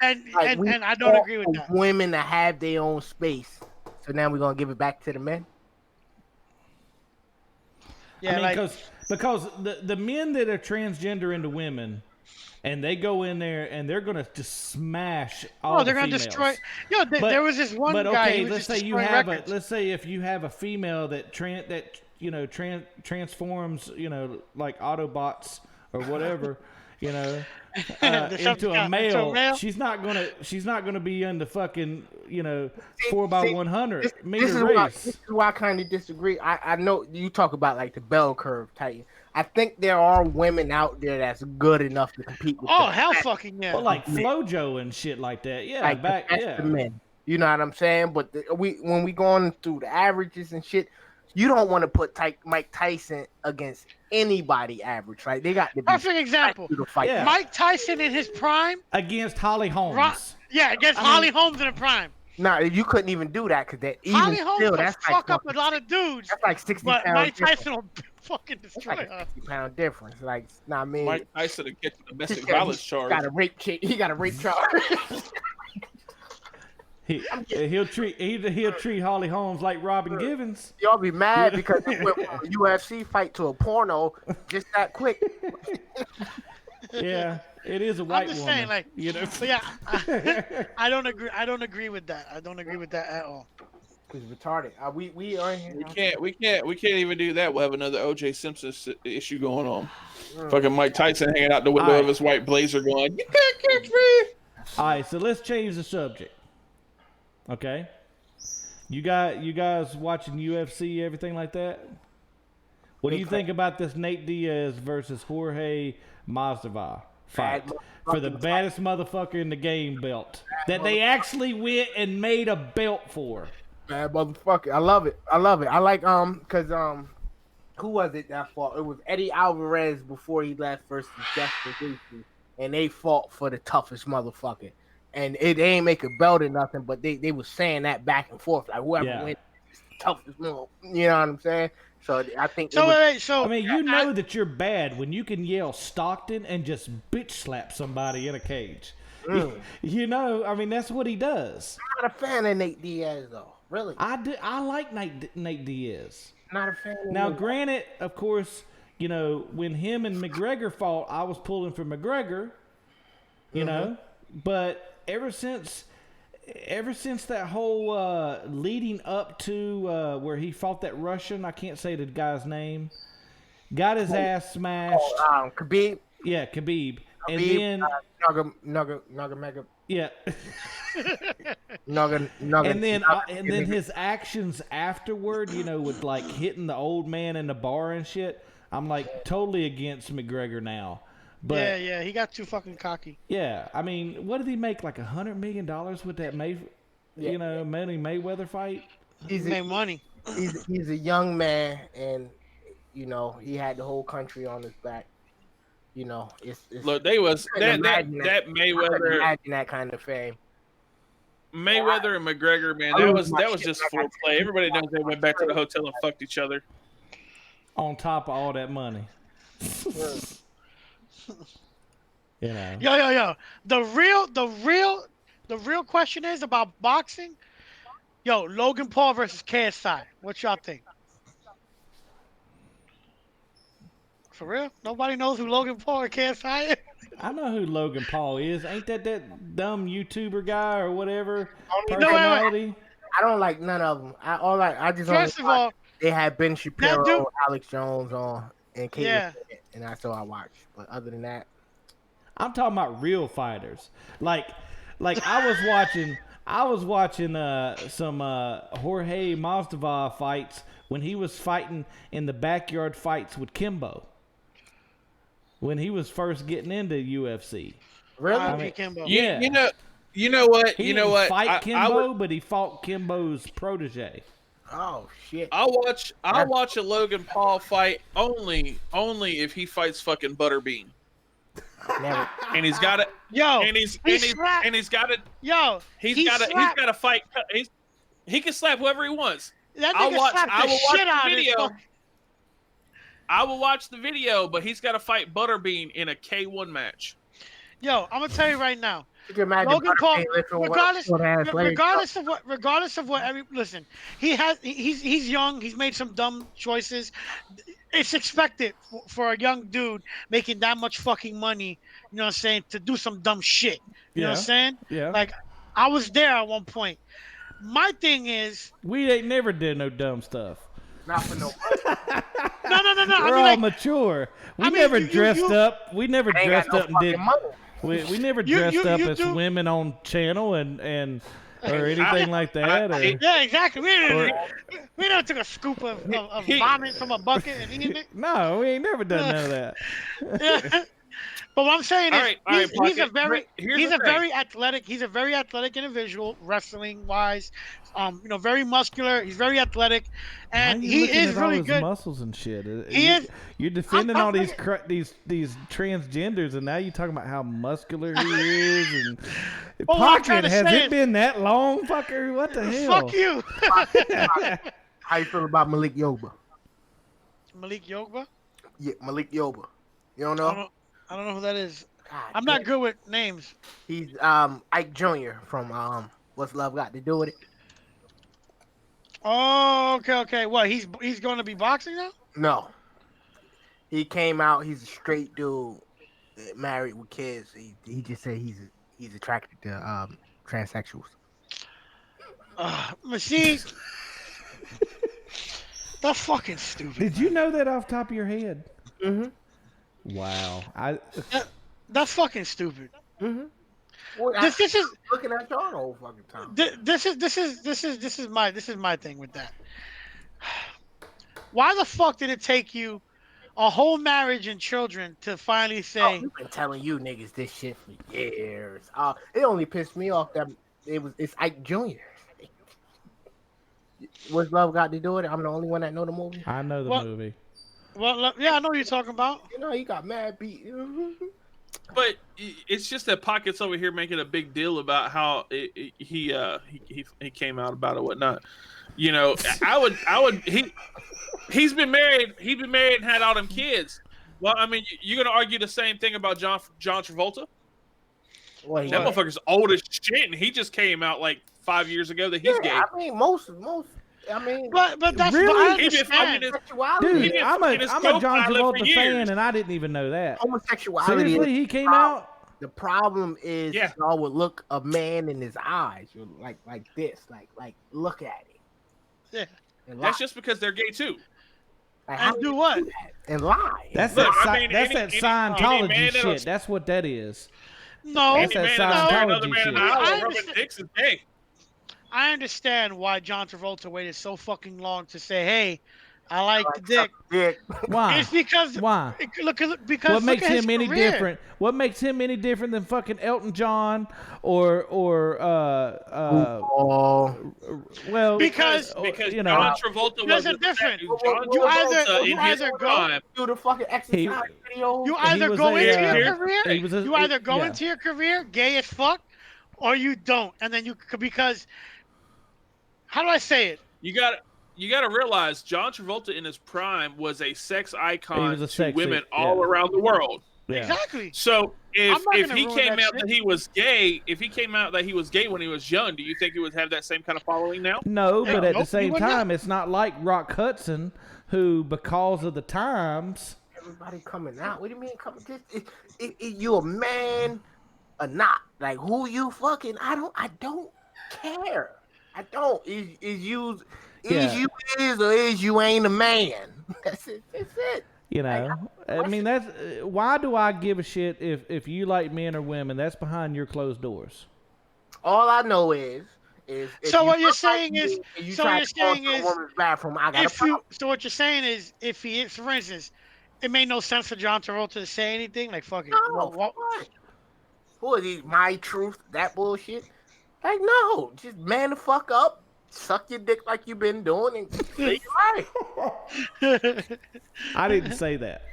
And I don't agree with that. Women to have their own space. So now we're gonna give it back to the men. Yeah, I mean, because the men that are transgender into women, and they go in there and they're gonna just smash all. They're gonna destroy. There was this one guy. Okay, let's say if you have a female that transforms, you know, like Autobots or whatever, you know, into a male. She's not gonna be in the fucking, you know, 4x100 meter race. This is why I kind of disagree. I know you talk about like the bell curve type. I think there are women out there that's good enough to compete with. Hell fucking yeah! Well, like FloJo and shit like that. Yeah, like the men. You know what I'm saying? But when we going through the averages and shit, you don't want to put Mike Tyson against anybody average, right? They got to be perfect example. Yeah. Mike Tyson in his prime against Holly Holmes. Against Holly Holmes in the prime. No, you couldn't even do that because that Holly Holmes will fuck up a lot of dudes. That's like 60 but pounds. Mike Tyson will fucking destroy like her. 60-pound difference. Like, I mean, Mike Tyson will get the domestic violence charge. He got a rape charge. He'll treat Holly Holmes like Robin Givens. Y'all be mad because it went from a UFC fight to a porno just that quick. Yeah, it is a white woman. I'm just saying, like, you know. But yeah, I don't agree. I don't agree with that. I don't agree with that at all. It's retarded. We are here. We can't even do that. We'll have another O.J. Simpson issue going on. Fucking Mike Tyson hanging out the window of his white blazer, going, "You can't catch me." All right, so let's change the subject. Okay, you guys watching UFC, everything like that? What do you think about this Nate Diaz versus Jorge Masvidal fight for the baddest motherfucker in the game belt that they actually went and made a belt for? Bad motherfucker. I love it. I like because who was it that fought? It was Eddie Alvarez before he left versus Justin Gaethje, and they fought for the toughest motherfucker. And they ain't make a belt or nothing, but they was saying that back and forth, like whoever wins is the toughest one. You know what I'm saying? So I think. I mean, you know that you're bad when you can yell Stockton and just bitch slap somebody in a cage. You know, I mean, that's what he does. I'm not a fan of Nate Diaz though. Really, I like Nate Diaz. Not a fan. Now, granted, of course, you know, when him and McGregor fought, I was pulling for McGregor. You know, but ever since that whole leading up to where he fought that Russian, I can't say the guy's name, got his ass smashed. Khabib. Yeah, Khabib. And then Nugget. Yeah. And then his actions afterward, you know, with like hitting the old man in the bar and shit. I'm like totally against McGregor now. But yeah, he got too fucking cocky. Yeah, I mean, what did he make? Like $100 million with that Manny Mayweather fight? He's made money. He's a young man, and you know he had the whole country on his back. You know, it's look. They was that Mayweather. Imagine that kind of fame. Mayweather and McGregor, man, that was just foreplay. Everybody knows they went back to the hotel and fucked each other. On top of all that money. You know. Yo. The real question is about boxing. Yo, Logan Paul versus KSI. What y'all think? For real? Nobody knows who Logan Paul or KSI is? I know who Logan Paul is. Ain't that dumb YouTuber guy or whatever? Personality? Wait. I don't like none of them. First of all, they had Ben Shapiro, Alex Jones on, and Caitlyn, and that's all I watch. But other than that, I'm talking about real fighters. Like I I was watching some Jorge Masvidal fights when he was fighting in the backyard fights with Kimbo. When he was first getting into UFC. Really? I mean, Kimbo. yeah. You know what? He You know didn't what? fight Kimbo, would, but he fought Kimbo's protege. Oh shit. I'll watch a Logan Paul fight only if he fights fucking Butterbean. Never. And he's got it. Yo, He's got it. Yo, He's got to fight. He can slap whoever he wants. That I nigga slapped the shit out of his fuck. I will watch the video, but he's got to fight Butterbean in a K1 match. Yo, I'm gonna tell you right now. Could you imagine Logan Paul, Butterbean regardless of what listen, he's young, he's made some dumb choices. It's expected for a young dude making that much fucking money, you know what I'm saying, to do some dumb shit. You know what I'm saying? Yeah. Like, I was there at one point. My thing is, We ain't never did no dumb stuff. Not for no. no. We're all mature. We never dressed up. We never Ain't dressed got up no and did. fucking money. We never dressed up as do- women on channel and or anything like that. yeah, exactly. We never took a scoop of vomit from a bucket and eating it. No, we ain't never done none of that. But what I'm saying is, he's a Pocket, very athletic. He's a very athletic individual, wrestling wise. Very muscular. He's very athletic, and Why are you he looking is at all really his good. muscles and shit. Is. You're defending I'm all these transgenders, and now you're talking about how muscular he is. And Well, what I'm trying Pocket, to has say it been that long, fucker? What the hell? Fuck you, How you feel about Malik Yoba? Malik Yoba. Yeah, Malik Yoba. You don't know? I don't know who that is. God I'm not damn. good with names. He's Ike Jr. from What's Love Got to Do with It? Oh, okay. What? He's going to be boxing now? No. He came out. He's a straight dude, married with kids. He just said he's attracted to transsexuals. See, that's fucking stupid. Did you know that off the top of your head? Mm-hmm. Wow. That's fucking stupid. Mm-hmm. Well, This is looking at y'all the whole fucking time. this is my thing with that. Why the fuck did it take you a whole marriage and children to finally say? We've been telling you niggas this shit for years. It only pissed me off that it's Ike Jr. What's Love Got to Do with It? I'm the only one that know the movie. I know the movie. Well, yeah, I know what you're talking about. You know, he got mad beat. But it's just that Pocket's over here making a big deal about how he came out about it, whatnot. You know, he's been married. He's been married and had all them kids. Well, I mean, you're gonna argue the same thing about John Travolta? Well, That motherfucker's old as shit, and he just came out like 5 years ago that he's gay. I mean, most. I mean, But that's Really? I He been understand. fucking homosexuality. Dude, been I'm fucking his a John co-pilot for Travolta years. fan, and I didn't even know that. Homosexuality. Seriously, he came out. The problem is Yeah. y'all would look a man in his eyes. You're like this, like look at it. Yeah. And That's lie. just because they're gay too. Like, how And do what? you that? And lie. That's Look, that. I mean, That's any that man Scientology that'll- shit. That's what that is. No, That's Any that man that's Scientology another man in the shit. aisle I rubbing understand. dicks is gay. I understand why John Travolta waited so fucking long to say, "Hey, I like the dick." Dick. Why? It's because Why? because What makes look at his him any career. different? What makes him any different than fucking Elton John or Oh, well Because you know John Travolta There's a wasn't difference. John You Travolta either- you in his either go- prime. do the fucking exercise video. You He either was go a, into uh, your career, he was a- you either go yeah. into your career gay as fuck, or you don't, and then because how do I say it? You got to realize John Travolta in his prime was a sex icon He was a to sexy- women yeah. all around the world. yeah. Exactly. So if I'm not gonna he ruin came that out shit. that he was gay, when he was young, do you think he would have that same kind of following now? No, but at nope, the same he would not. time, it's not like Rock Hudson, who because of the times. Everybody coming out. What do you mean coming? You a man or not? Like who you fucking? I don't care. I don't. Is you or is you ain't a man? That's it. That's it. You know, I mean, that's why do I give a shit if you like men or women? That's behind your closed doors. All I know is So you what you're look like saying me is, and you so try what you're to go saying to a is, woman's bathroom, I got a if problem. you, so what you're saying is, if he, for instance, it made no sense for John Travolta to say anything. Like, fuck it. No, What? who is he? My truth? That bullshit? Like, no, just man the fuck up, suck your dick like you've been doing, and live your life. I didn't say that.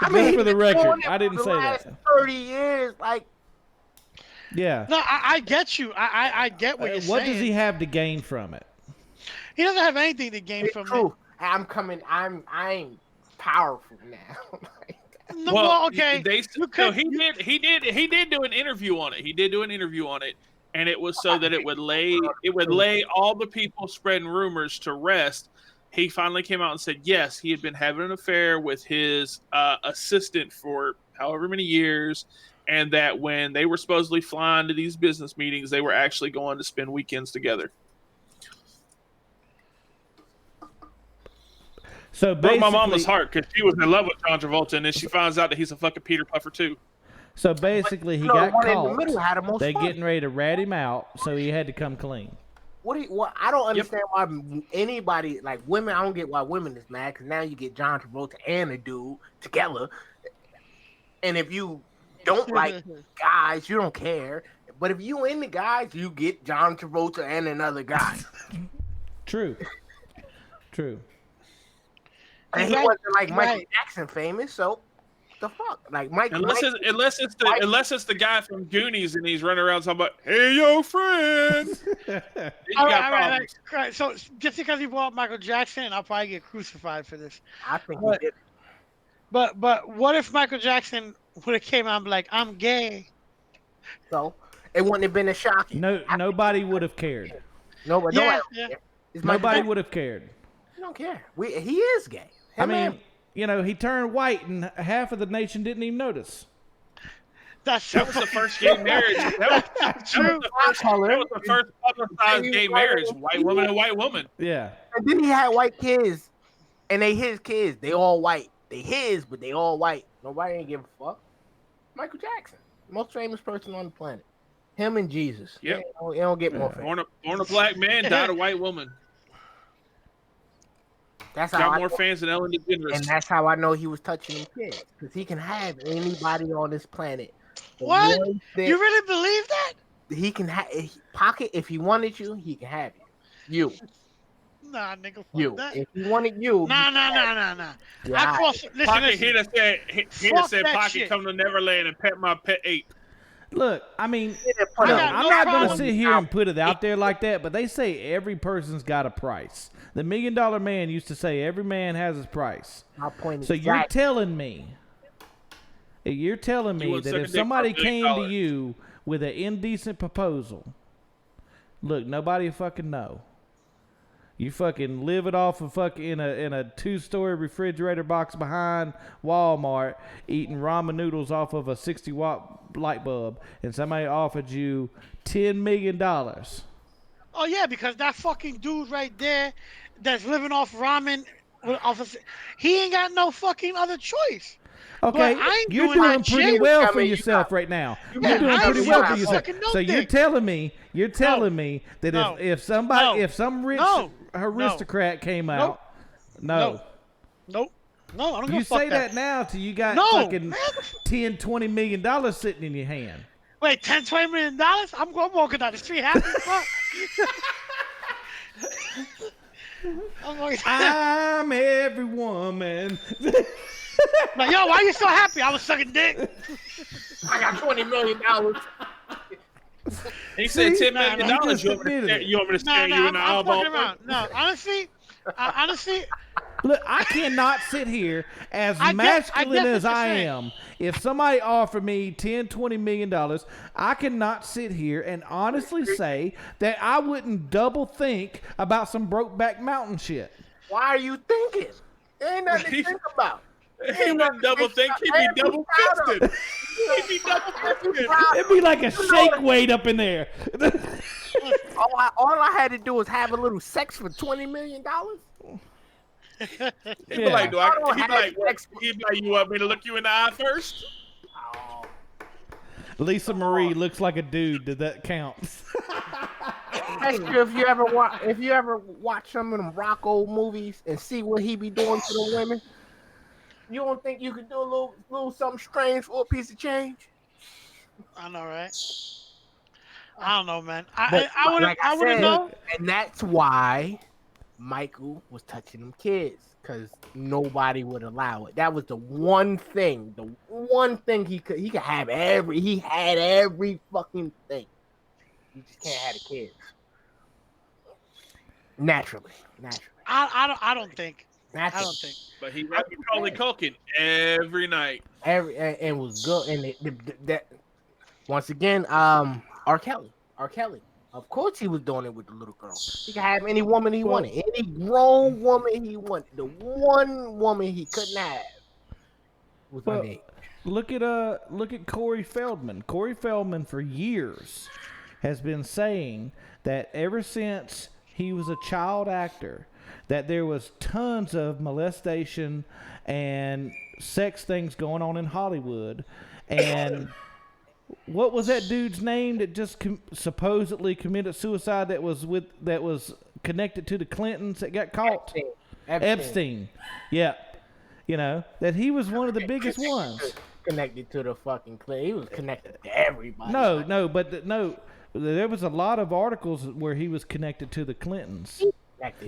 I mean, Just for the he's been record, doing it I didn't for the say last that. 30 years. Like, Yeah. No, I get you. I get what you're What saying. does he have to gain from it? He doesn't have anything to gain it's from true. I'm powerful now. it. No, Well, well, okay. they You so could. he did do an interview on it. He did do an interview on it, and it was so that it would lay all the people spreading rumors to rest. He finally came out and said yes, he had been having an affair with his assistant for however many years, and that when they were supposedly flying to these business meetings, they were actually going to spend weekends together. So Broke my basically, mama's heart because she was in love with John Travolta, and then she finds out that he's a fucking Peter Puffer too. so basically, he No, got the one in the middle caught. had the most They fun. getting ready to rat him out, so he had to come clean. What I don't understand why anybody like women. I don't get why women is mad because now you get John Travolta and a dude together, and if you don't like guys, you don't care. But if you into guys, you get John Travolta and another guy. True. True. And he Right, wasn't like Michael right. Jackson famous, so the fuck, like Mike. Unless it's the guy from Goonies and he's running around talking about, "Hey, yo, friend." All right. So just because he brought up Michael Jackson, I'll probably get crucified for this. I think But- he did. But what if Michael Jackson would have came out and be like, I'm gay? So it wouldn't have been a shocking. Nobody would have cared. Nobody, Yeah, nobody, yeah. It's Michael Nobody Jackson. would have cared. We don't care. He is gay. I Him mean, you know, he turned white, and half of the nation didn't even notice. That's so That was the first gay marriage. That was true. the first publicized gay marriage. White woman and white woman. Yeah. and then he had white kids, and they his kids. They all white. They his, but they all white. Nobody ain't give a fuck. Michael Jackson, most famous person on the planet. Him and Jesus. Yep. He don't get more famous. Born a black man, died a white woman. That's how Got I more know, fans than Ellen and DeGeneres. that's how I know he was touching them kids because he can have anybody on this planet. The What? one thing- You really believe that? He can have Pocket if he wanted you. He can have you. Nah, nigga. Fuck You. that. If he wanted you. Nah. Yeah, I cross. Listen, Pocket, listen. he'd have Fuck said, that Pocket, shit. come to Neverland and pet my pet ape. Look, I mean, I got I'm no not going to problem. sit here and put it out there like that, but they say every person's got a price. The $1 Million Man used to say every man has his price. My point is So you're telling me that would if suck a dick somebody for $1 million. came to you with an indecent proposal, look, nobody fucking know. You fucking live it off of in a 2-story refrigerator box behind Walmart, eating ramen noodles off of a 60-watt light bulb, and somebody offered you $10 million. Oh yeah, because that fucking dude right there, that's living off ramen, he ain't got no fucking other choice. Okay, But I ain't you're doing doing that pretty shit. well I for mean, you yourself got- right now. Yeah, You're doing I pretty ain't well got for yourself. fucking no So you're dick. telling me that No. if some rich No. aristocrat came out, no. Nope. No, I don't give You a fuck say that now till you got No, fucking man. $10-20 million sitting in your hand. Wait, $10-20 million? I'm walking down the street happy. Fuck. I'm walking I'm every woman. like, yo, why you so happy? I was sucking dick. I got $20 million. He said $10 Nah, million. nah, he just You want me to admitted it. stare you in the I'm eyeball? fucking around. No, honestly, Look, I cannot sit here as I masculine get as what you're I saying. am. If somebody offered me $10-20 million, I cannot sit here and honestly say that I wouldn't double think about some Brokeback Mountain shit. Why are you thinking? There ain't nothing to think about. He wouldn't double think. He'd be double fisted. He'd be double fisted. It'd be like a shake weight up in there. All I had to do was have a little sex for $20 million. He'd be Yeah. like, I don't he'd be have like, what? sex. He'd be like, you want me to look you in the eye first? Oh, Lisa Marie looks like a dude. Does that count? Especially if you ever watch some of them Rocco movies and see what he be doing to the women. You don't think you could do a little something strange for a piece of change? I know, right? I don't know, man. But like I wouldn't said, know. and that's why Michael was touching them kids because nobody would allow it. That was the one thing he had every fucking thing. You just can't have the kids. Naturally. I don't think. I don't think. But he had Macaulay Culkin every night. And was good. And that once again, R. Kelly. Of course, he was doing it with the little girl. He could have any woman he wanted, any grown woman he wanted. The one woman he couldn't have was underage. Look at Corey Feldman. Corey Feldman for years has been saying that ever since he was a child actor, that there was tons of molestation and sex things going on in Hollywood. And what was that dude's name that just supposedly committed suicide that was connected to the Clintons that got caught? Epstein. Yeah. You know, that he was one of the biggest ones. Connected to the fucking Clintons. He was connected to everybody. No. There was a lot of articles where he was connected to the Clintons.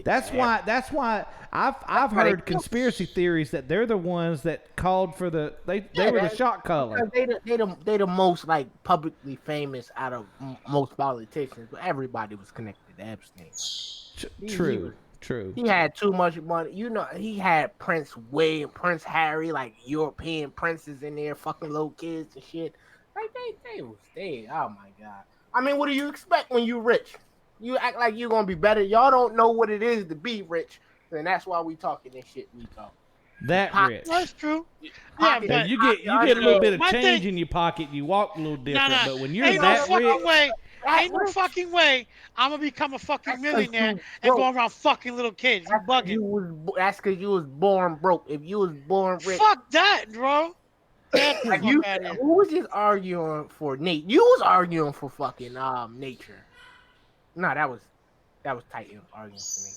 That's why I've heard conspiracy theories that they're the ones that called for they were the shot caller. They the most like publicly famous out of most politicians, but everybody was connected to Epstein. True. He had too much money. You know, he had Prince William, Prince Harry, like European princes in there, fucking little kids and shit. Like they. Oh my god. I mean, what do you expect when you rich? You act like you're gonna be better. Y'all don't know what it is to be rich, and that's why we talking this shit. We talk. Rich. That's true. Yeah, but you get a little bit of change in your pocket. You walk a little different. But when you're that rich, ain't no fucking way I'm gonna become a fucking millionaire and go around fucking little kids. You bugging. That's because you was born broke. If you was born rich, fuck that, bro. Who was just arguing for Nate? You was arguing for fucking nature. No, that was Titan arguing for nature.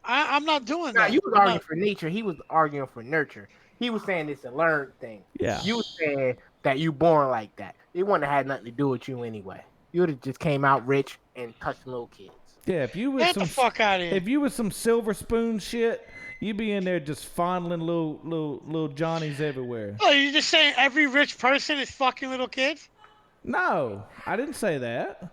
I'm not doing that. You was arguing for nature. He was arguing for nurture. He was saying it's a learned thing. Yeah. You was saying that you born like that. It wouldn't have had nothing to do with you anyway. You would have just came out rich and touched little kids. Yeah, if you was Get the fuck out of here. If you was some silver spoon shit, you'd be in there just fondling little Johnnies everywhere. Oh, you just saying every rich person is fucking little kids? No, I didn't say that.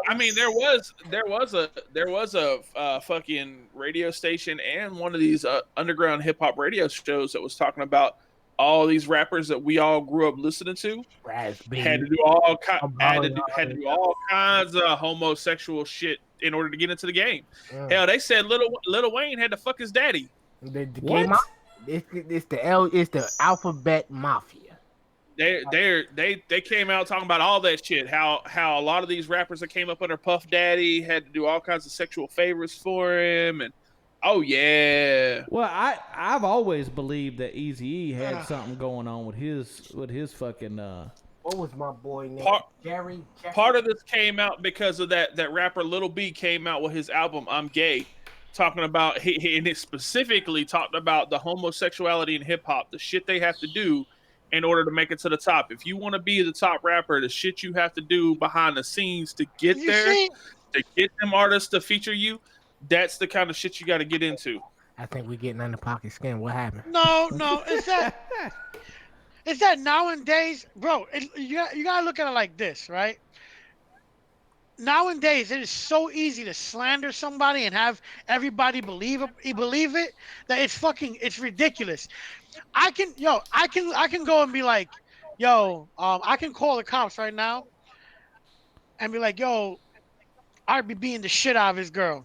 I mean, there was a fucking radio station and one of these underground hip hop radio shows that was talking about all these rappers that we all grew up listening to had to do all kinds of homosexual shit in order to get into the game. Yeah. Hell, they said Lil Wayne had to fuck his daddy. What? It's the alphabet mafia. They came out talking about all that shit. How a lot of these rappers that came up under Puff Daddy had to do all kinds of sexual favors for him, and oh yeah. Well, I've always believed that Eazy-E had something going on with his fucking. What was my boy name? Jerry. Part of this came out because of that rapper Lil B came out with his album I'm Gay, talking about and it specifically talked about the homosexuality in hip hop, the shit they have to do in order to make it to the top. If you want to be the top rapper, the shit you have to do behind the scenes to get there, to get them artists to feature you, that's the kind of shit you got to get into. I think we're getting under pocket skin. What happened? No, it's that nowadays, bro. You gotta look at it like this, right? Nowadays, it is so easy to slander somebody and have everybody believe it that it's ridiculous. I can go and be like, I can call the cops right now and be like, I'd be beating the shit out of his girl.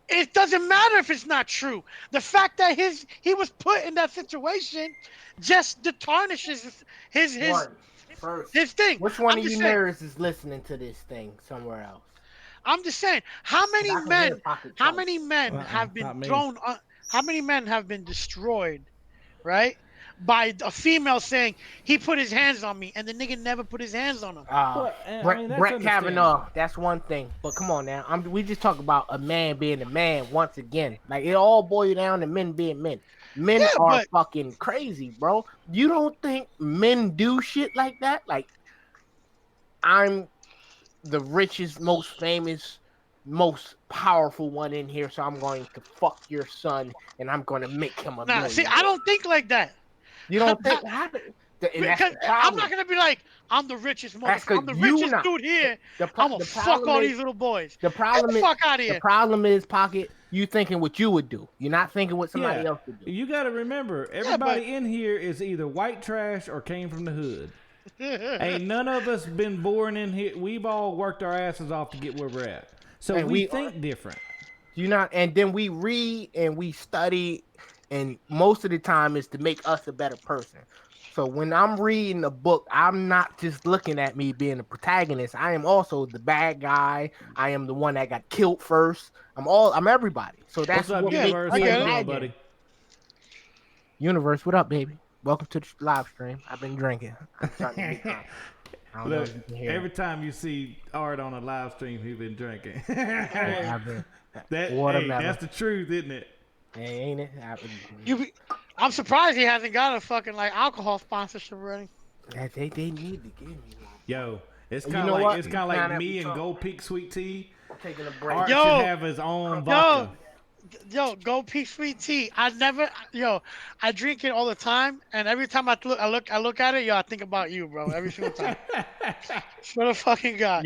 It doesn't matter if it's not true. The fact that he was put in that situation just tarnishes his thing. Which one of you nerds is listening to this thing somewhere else? I'm just saying, how many men have been thrown? How many men have been destroyed, right? by a female saying he put his hands on me, and the nigga never put his hands on him. Well, I mean, that's Brett understandable. Kavanaugh, that's one thing. But come on now, we just talk about a man being a man once again. Like it all boils down to men being men. Men Yeah, are but- fucking crazy, bro. You don't think men do shit like that? Like I'm the richest, most famous, most powerful one in here, so I'm going to fuck your son and I'm going to make him a Nah, see, millionaire. I don't think like that. You don't think and that's Because the I'm problem. not gonna be like, I'm the richest That's 'cause I'm the you richest not. dude here. The I'm gonna fuck all problem is- these little boys. The problem Get the is, fuck out of here. the problem is, Pocket, you thinking what you would do. You're not thinking what somebody else would do. You got to remember, everybody in here is either white trash or came from the hood. Ain't none of us been born in here. We've all worked our asses off to get where we're at. So And we we think different. You not, and then we read and we study, and most of the time is to make us a better person. So when I'm reading a book, I'm not just looking at me being a protagonist. I am also the bad guy. I am the one that got killed first. I'm everybody. So that's What's up, what makes Universe? me How you doing, imagine. buddy? Universe, what up, baby? Welcome to the live stream. I've been drinking. I'm starting to get drunk. I don't know Look, if you can hear every time you see Art on a live stream, he's been drinking. it. I've been, Hey, watermelon. that's the truth, isn't it? ain't it? I'm surprised he hasn't got a fucking like alcohol sponsorship already. They need to give me one. Yo, it's You kind know of what? like it's kind of Now like that me we and talk- Gold Peak Sweet Tea. I'm taking a break. Art Yo. should have his own vodka. Yo, go Peak Sweet Tea. I drink it all the time, and every time I look at it, I think about you, bro. Every single time. Swear to fucking God.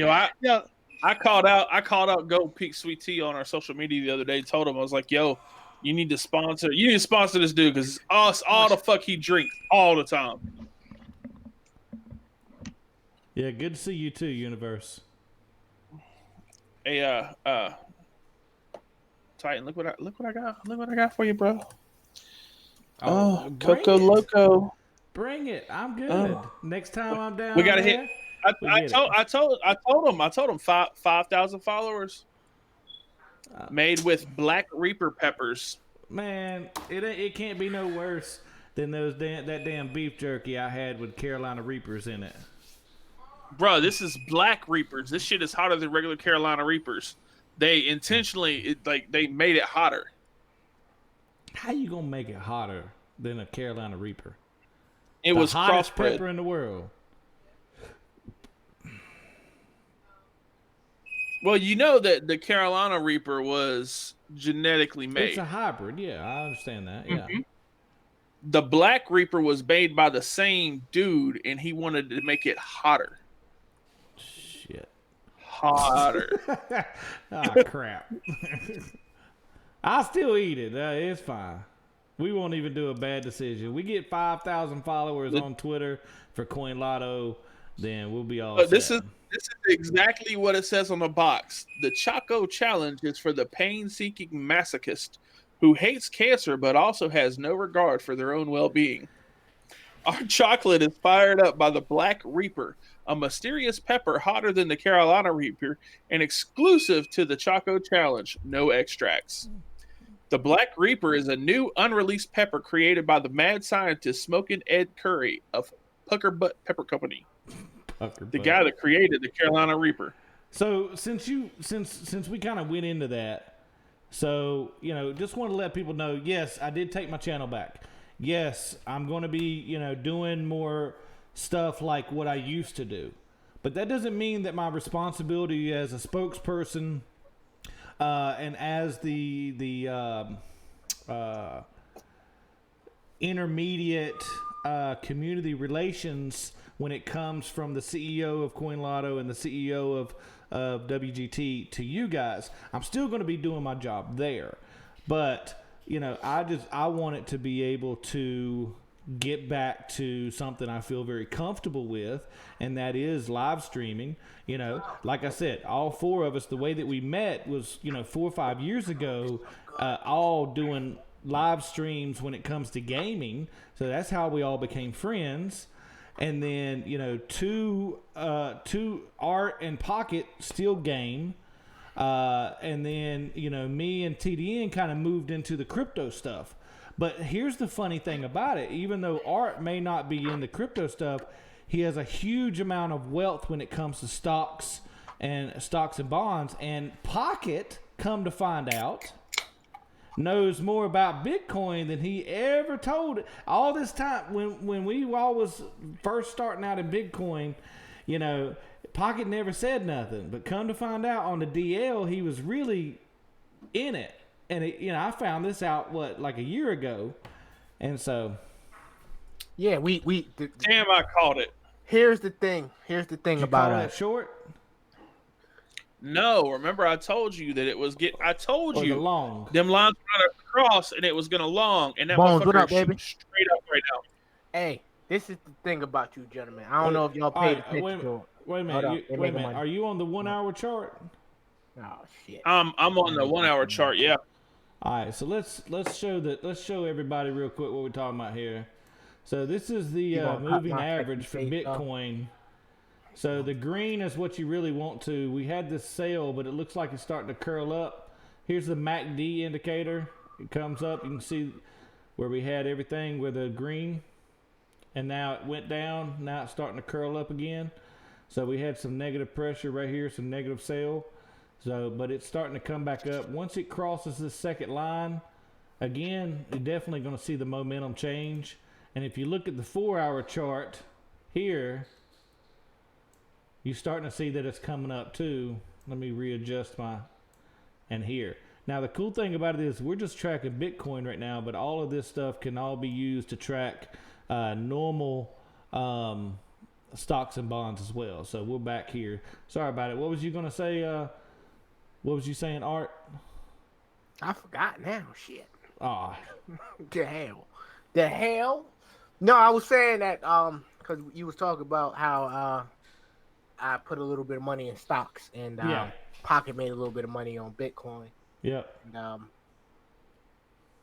I called out Go Peak Sweet Tea on our social media the other day. Told him, I was like, yo, you need to sponsor this dude because all the fuck he drinks all the time. Yeah, good to see you too, Universe. Hey, Titan, look what I got for you, bro. Oh, bring Coco it. Loco. Bring it. I'm good. Next time I'm down We gotta there, hit. we I get it. told him 5,000 followers. Made with Black Reaper peppers. Man, it can't be no worse than that damn beef jerky I had with Carolina Reapers in it. Bro, this is Black Reapers. This shit is hotter than regular Carolina Reapers. They intentionally they made it hotter. How you gonna make it hotter than a Carolina Reaper? It The was hottest crossbred. pepper in the world. Well, you know that the Carolina Reaper was genetically made. It's a hybrid. Yeah, I understand that. Yeah. Mhm. The Black Reaper was made by the same dude, and he wanted to make it hotter. Shit. Hotter. Ah, crap. I'll still eat it. It's fine. We won't even do a bad decision. We get 5,000 followers on Twitter for Coin Lotto, then we'll be all set. This is exactly what it says on the box. The Choco Challenge is for the pain-seeking masochist who hates cancer but also has no regard for their own well-being. Our chocolate is fired up by the Black Reaper, a mysterious pepper hotter than the Carolina Reaper and exclusive to the Choco Challenge. No extracts. The Black Reaper is a new unreleased pepper created by the mad scientist Smokin' Ed Curry of Pucker Butt Pepper Company, the guy that created the Carolina Reaper. So since we kind of went into that, so just want to let people know. Yes, I did take my channel back. Yes, I'm going to be doing more stuff like what I used to do, but that doesn't mean that my responsibility as a spokesperson and as the intermediate community relations when it comes from the CEO of Coin Lotto and the CEO of WGT to you guys, I'm still going to be doing my job there. But, I want it to be able to get back to something I feel very comfortable with, and that is live streaming. Like I said, all four of us, the way that we met was, 4 or 5 years ago, all doing live streams when it comes to gaming. So that's how we all became friends. And then, two Art and Pocket still game. And then, me and TDN kind of moved into the crypto stuff. But here's the funny thing about it. Even though Art may not be in the crypto stuff, he has a huge amount of wealth when it comes to stocks and bonds. And Pocket, come to find out, knows more about Bitcoin than he ever told. All this time, when we all was first starting out in Bitcoin, you know, Pocket never said nothing. But come to find out, on the DL, he was really in it. And I found this out like a year ago, and so Yeah, Damn, I caught it. Here's the thing. you about call it. it short No, remember I told you that it was I told or you the long. them lines were gonna cross and it was gonna long, and that Bones, what motherfucker up, is baby? shooting straight up right now. Hey, this is the thing about you, gentlemen. I don't know if y'all paid attention to it. Wait a Hold up, minute. they Wait a making minute. money. Are you on the 1 hour chart? Oh shit. I'm on the 1 hour chart. Yeah. All right, so let's show everybody real quick what we're talking about here. So this is the gonna cut moving my average for face off? Bitcoin. So the green is what you really want to. We had this sale, but it looks like it's starting to curl up. Here's the MACD indicator. It comes up. You can see where we had everything with a green, and now it went down. Now it's starting to curl up again. So we had some negative pressure right here, some negative sale. So, but it's starting to come back up. Once it crosses this second line, again, you're definitely going to see the momentum change. And if you look at the 4 hour chart here, you're starting to see that it's coming up too. Let me readjust and here. Now, the cool thing about it is we're just tracking Bitcoin right now, but all of this stuff can all be used to track normal stocks and bonds as well. So we're back here. Sorry about it. What was you going to say? What was you saying, Art? I forgot now. Shit. Ah, The hell. No, I was saying that because you was talking about how I put a little bit of money in stocks, and Yeah. Pocket made a little bit of money on Bitcoin. yep. And,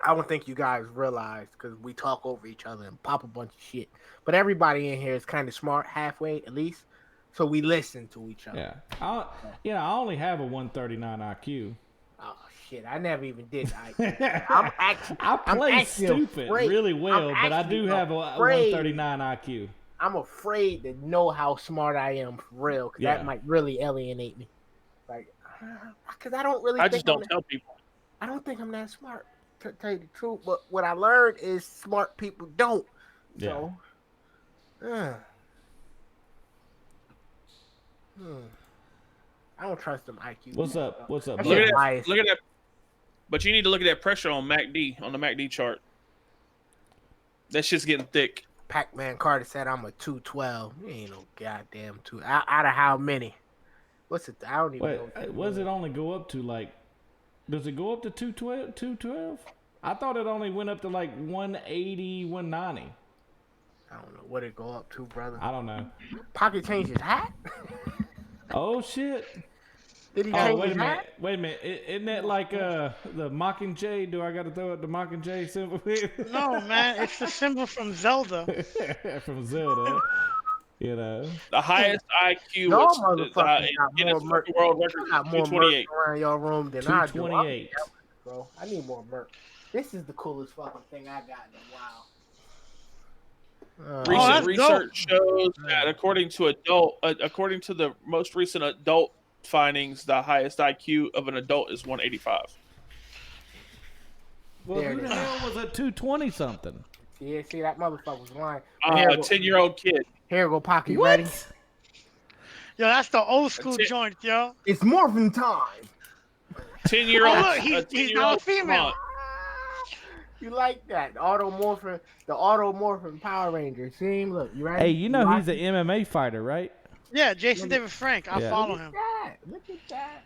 I don't think you guys realize, because we talk over each other and pop a bunch of shit. But everybody in here is kind of smart, halfway at least. So we listen to each other. Yeah. I only have a 139 IQ. Oh shit! I never even did. I'm I play actually stupid afraid. really well, I'm but I do actually have a afraid. 139 IQ. I'm afraid to know how smart I am for real, because Yeah. that might really alienate me. Like, because I don't really. I think just don't tell people. I don't think I'm that smart, to tell you the truth. But what I learned is smart people don't. Yeah. So, I don't trust them IQ. What's up? What's up? That Look shit at that. biased. Look at that. But you need to look at that pressure on the MACD chart. That shit's getting thick. Pac-Man Carter said I'm a 212. You ain't no goddamn two. Out of how many? What's it? I don't even Wait, know. what does it only go up to? Like, does it go up to 212? 212? I thought it only went up to like 180, 190. I don't know what it go up to, brother. I don't know. Pocket changed his hat. Oh shit! Did he Oh change wait a his minute! hat? Wait a minute! Isn't that like the Mockingjay? Do I got to throw out the Mockingjay symbol? No, man, it's the symbol from Zelda. From Zelda. You know. The highest IQ Y'all is motherfuckers got Guinness more merch. World Record Got more merch 228. around your room than I do. 228. Bro, I need more merch. This is the coolest fucking thing I got in a while. Recent that's research shows that according to the most recent adult findings, the highest IQ of an adult is 185. Well, There who it the is. hell was a 220 something? Yeah, see that motherfucker was lying. A Here go- 10-year-old kid. Here go Pocket. What? Ready? Yo, that's the old school That's it. joint, yo. It's morphin' time. 10-year-old. Oh, look, he's 10-year-old now a female. Vermont. You like that? The automorphin Power Ranger. See him? Look, you ready? Hey, you know he's watch an MMA fighter, right? Yeah, Jason David Frank. I Yeah. follow Look him. at that. Look at that.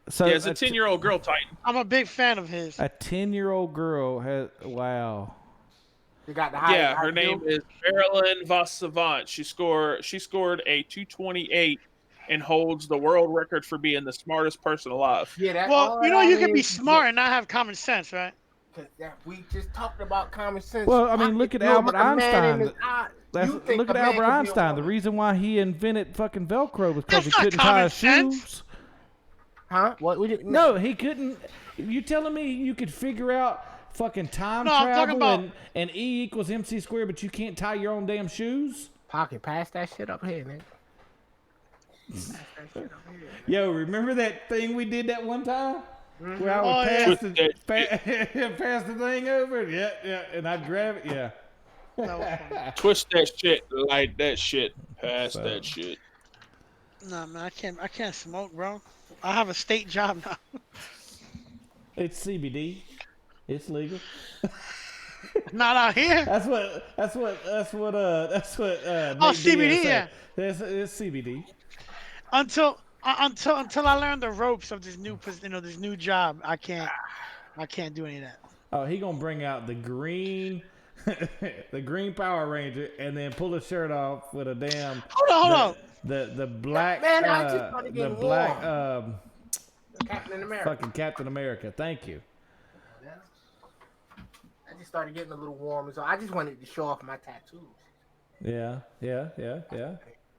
So Yeah, it's a 10-year-old girl Titan. I'm a big fan of his. a 10-year-old girl has wow. You got the highest Yeah, her IQ. name is Marilyn Vossavant. She scored a 228 and holds the world record for being the smartest person alive. Yeah, that, Well, all you know that you can be is- smart and not have common sense, right? 'cause we just talked about common sense. Well, I mean, Pocket look at knew Albert about a man in Einstein. his eye. That's, You think look a at man Albert could be a Einstein. The woman. reason why he invented fucking Velcro was because he That's not couldn't tie common his sense. shoes. Huh? What? We didn't. No, he couldn't. You telling me you could figure out fucking time No, I'm talking travel about- and E equals MC squared, but you can't tie your own damn shoes? Pocket, pass that shit up here, nigga. Pass that shit up here. Yo, remember that thing we did that one time? Where I would Oh, yeah. pass, Twist pass the thing over? Yeah, and I'd grab it, yeah. That was funny. Twist that shit, light that shit, pass So- that shit. Nah, man, I can't smoke, bro. I have a state job now. It's CBD. It's legal. Not out here. That's what Oh, Nate Diaz CBD, said. yeah. It's CBD. Until I learn the ropes of this new, this new job, I can't do any of that. Oh, he gonna bring out the green, the green Power Ranger, and then pull his shirt off with a damn. Hold on. The black. Man, I just started the getting black. warm. Captain America. Fucking Captain America. Thank you. I just started getting a little warm, so I just wanted to show off my tattoos. Yeah.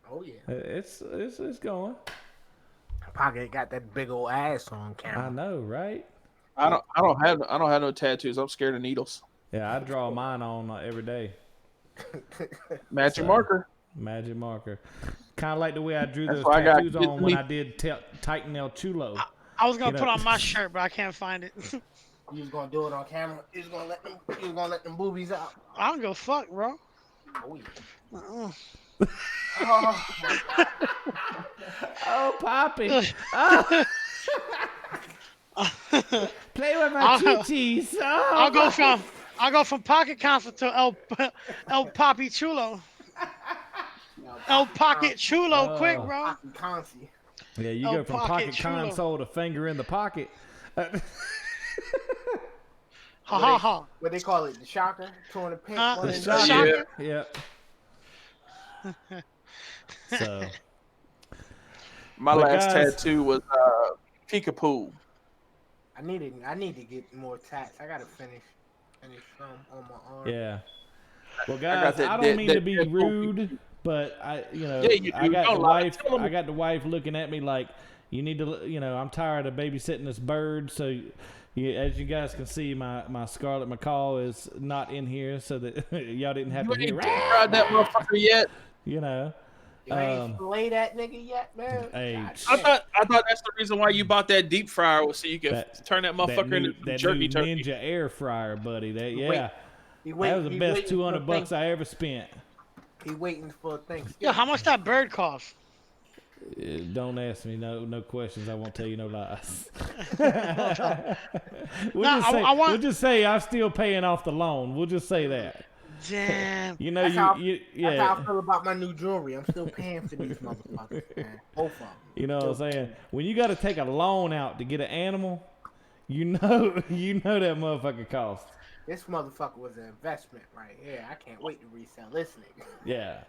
Oh yeah. It's going. Pocket got that big old ass on I camera. know, right? I don't have no tattoos. I'm scared of needles. Yeah, I draw mine on every day. Magic So- marker. Magic marker. Kind of like the way I drew That's those why I got tattoos on when Disney. I did Titan El Chulo. I was gonna You put know. on my shirt, but I can't find it. You was gonna do it on camera. You was gonna let them boobies out. I don't give a fuck, bro. Oh yeah. Uh-uh. Oh my god. Oh, Poppy. Oh. Play with my I'll- chi-chis. Oh. I'll go from pocket concert to El Papi Chulo. El Pocket Chulo, quick, bro. Pocket Concy. Yeah, you El go from Pocket pocket Chulo. console to finger in the pocket. Ha ha ha. What they call it? The shocker? Two in the pink. One The in shocker. the Shocker. Yeah. So, My But last guys- tattoo was peekapoo. I need to get more tats. I gotta finish some on my arm. yeah. Well, got guys, that- I don't that- mean that- to be that- rude, but I Yeah, you I do. got Don't the lie. wife. Tell 'em. I got the wife looking at me like, you need to, I'm tired of babysitting this bird. So, as you guys can see, my Scarlet Macaw is not in here, so that y'all didn't have You to ain't hear. tried that motherfucker yet. You Um, ain't slay that nigga yet, man. Hey, God I thought that's the reason why you bought that deep fryer was so you could That- turn that motherfucker into that jerky new turkey. Ninja air fryer, buddy. That He yeah, He that was the he best waiting 200 for bucks I ever spent. He waiting for Thanksgiving. Yo, how much that bird cost? Don't ask me no questions. I won't tell you no lies. we'll, No, just say, I want- we'll just say I'm still paying off the loan. We'll just say that. Damn. You know, That's how- you That's how I yeah. feel about my new jewelry. I'm still paying for these motherfuckers, man. Both of them. You know what I'm saying? When you got to take a loan out to get an animal, you know that motherfucker costs. This motherfucker was an investment right here. I can't wait to resell this nigga. Yeah.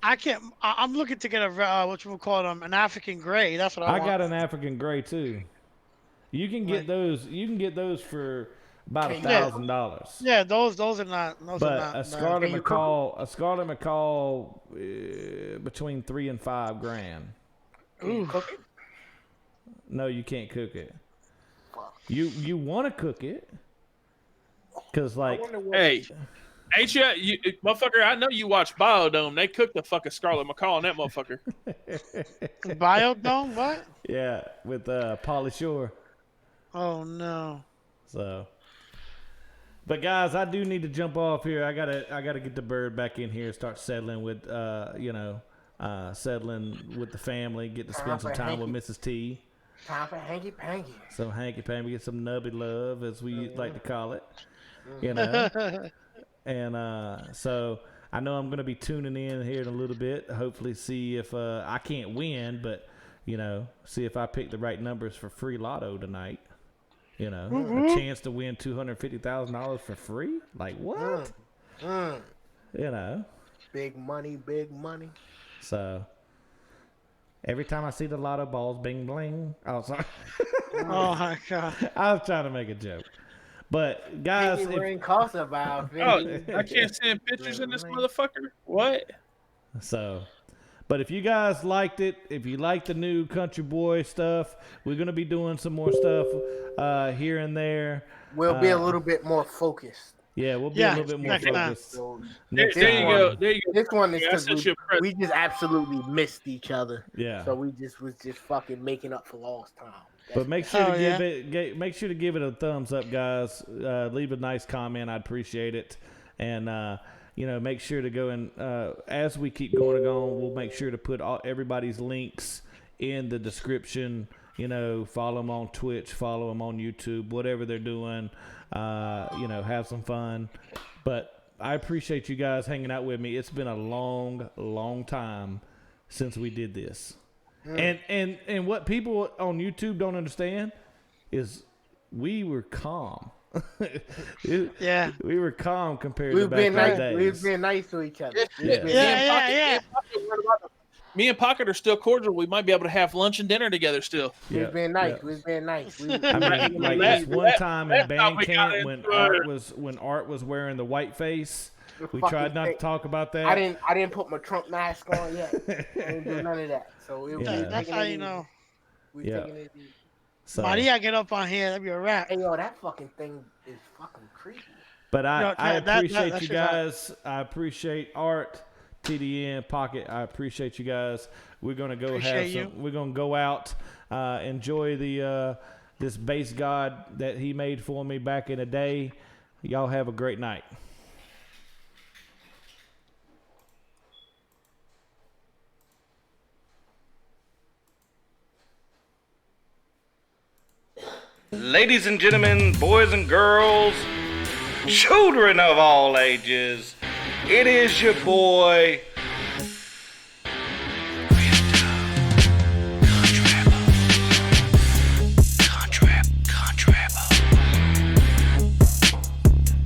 I'm looking to get a what you would call them, an African gray. That's what I I want. got an African gray too. You can get those. You can get those for about Yeah. $1,000. Yeah, those are not. Those But are not. a Scarlet Can you Macaw, between $3,000 and $5,000. Can you cook it? No, you can't cook it. You want to cook it, cause I like wonder what. Hey, ain't you, motherfucker? I know you watch Biodome. They cooked the fucking Scarlet Macaw on that motherfucker. Biodome? What? yeah, with Pauly Shore. Oh no. So, but guys, I do need to jump off here. I gotta get the bird back in here, start settling with settling with the family, get to spend some time with Mrs. T. Time for hanky panky. Some hanky panky, get some nubby love, as we like to call it. And so I know I'm gonna be tuning in here in a little bit. Hopefully, see if I can't win, but see if I pick the right numbers for free lotto tonight. A chance to win $250,000 for free. Like what? Big money, big money. So every time I see the lotto balls, bing bling. Oh, sorry. Oh my god. I was trying to make a joke. But guys, Pinky ring costs about Oh, 50. I can't send pictures in this motherfucker. What? so But if you guys liked it, if you like the new Country Boy stuff, we're going to be doing some more stuff here and there. We'll be a little bit more focused. Yeah, we'll be a little bit more focused. There you go. This one is because That's we just absolutely missed each other. Yeah. So we just was just fucking making up for lost time. But make sure to make sure to give it a thumbs up, guys. Leave a nice comment. I'd appreciate it. And make sure to go and as we keep going on, we'll make sure to put everybody's links in the description. Follow them on Twitch, follow them on YouTube, whatever they're doing. Have some fun. But I appreciate you guys hanging out with me. It's been a long, long time since we did this. And what people on YouTube don't understand is we were calm. Yeah. We were calm compared to back in the days. We've been nice to each other. Yeah. Me and Pocket are still cordial. We might be able to have lunch and dinner together still. We've been nice. We've been nice. I mean, like this one time in band camp when Art was wearing the white face, we tried not to talk about that. I didn't put my Trump mask on yet. I didn't do none of that. So That's how you know. We taking it easy. So, Maria get up on here, that'd be a wrap. Hey yo, that fucking thing is fucking creepy. But I appreciate that you guys. I appreciate Art, TDN, Pocket. I appreciate you guys. We're gonna go We're gonna go out, enjoy the this bass god that he made for me back in the day. Y'all have a great night. Ladies and gentlemen, boys and girls, children of all ages, it is your boy,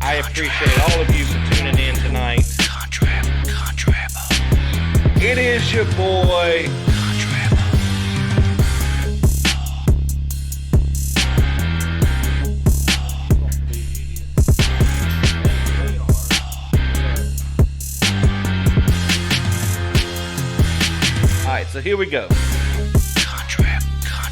I appreciate all of you for tuning in tonight. It is your boy, Alright, so here we go.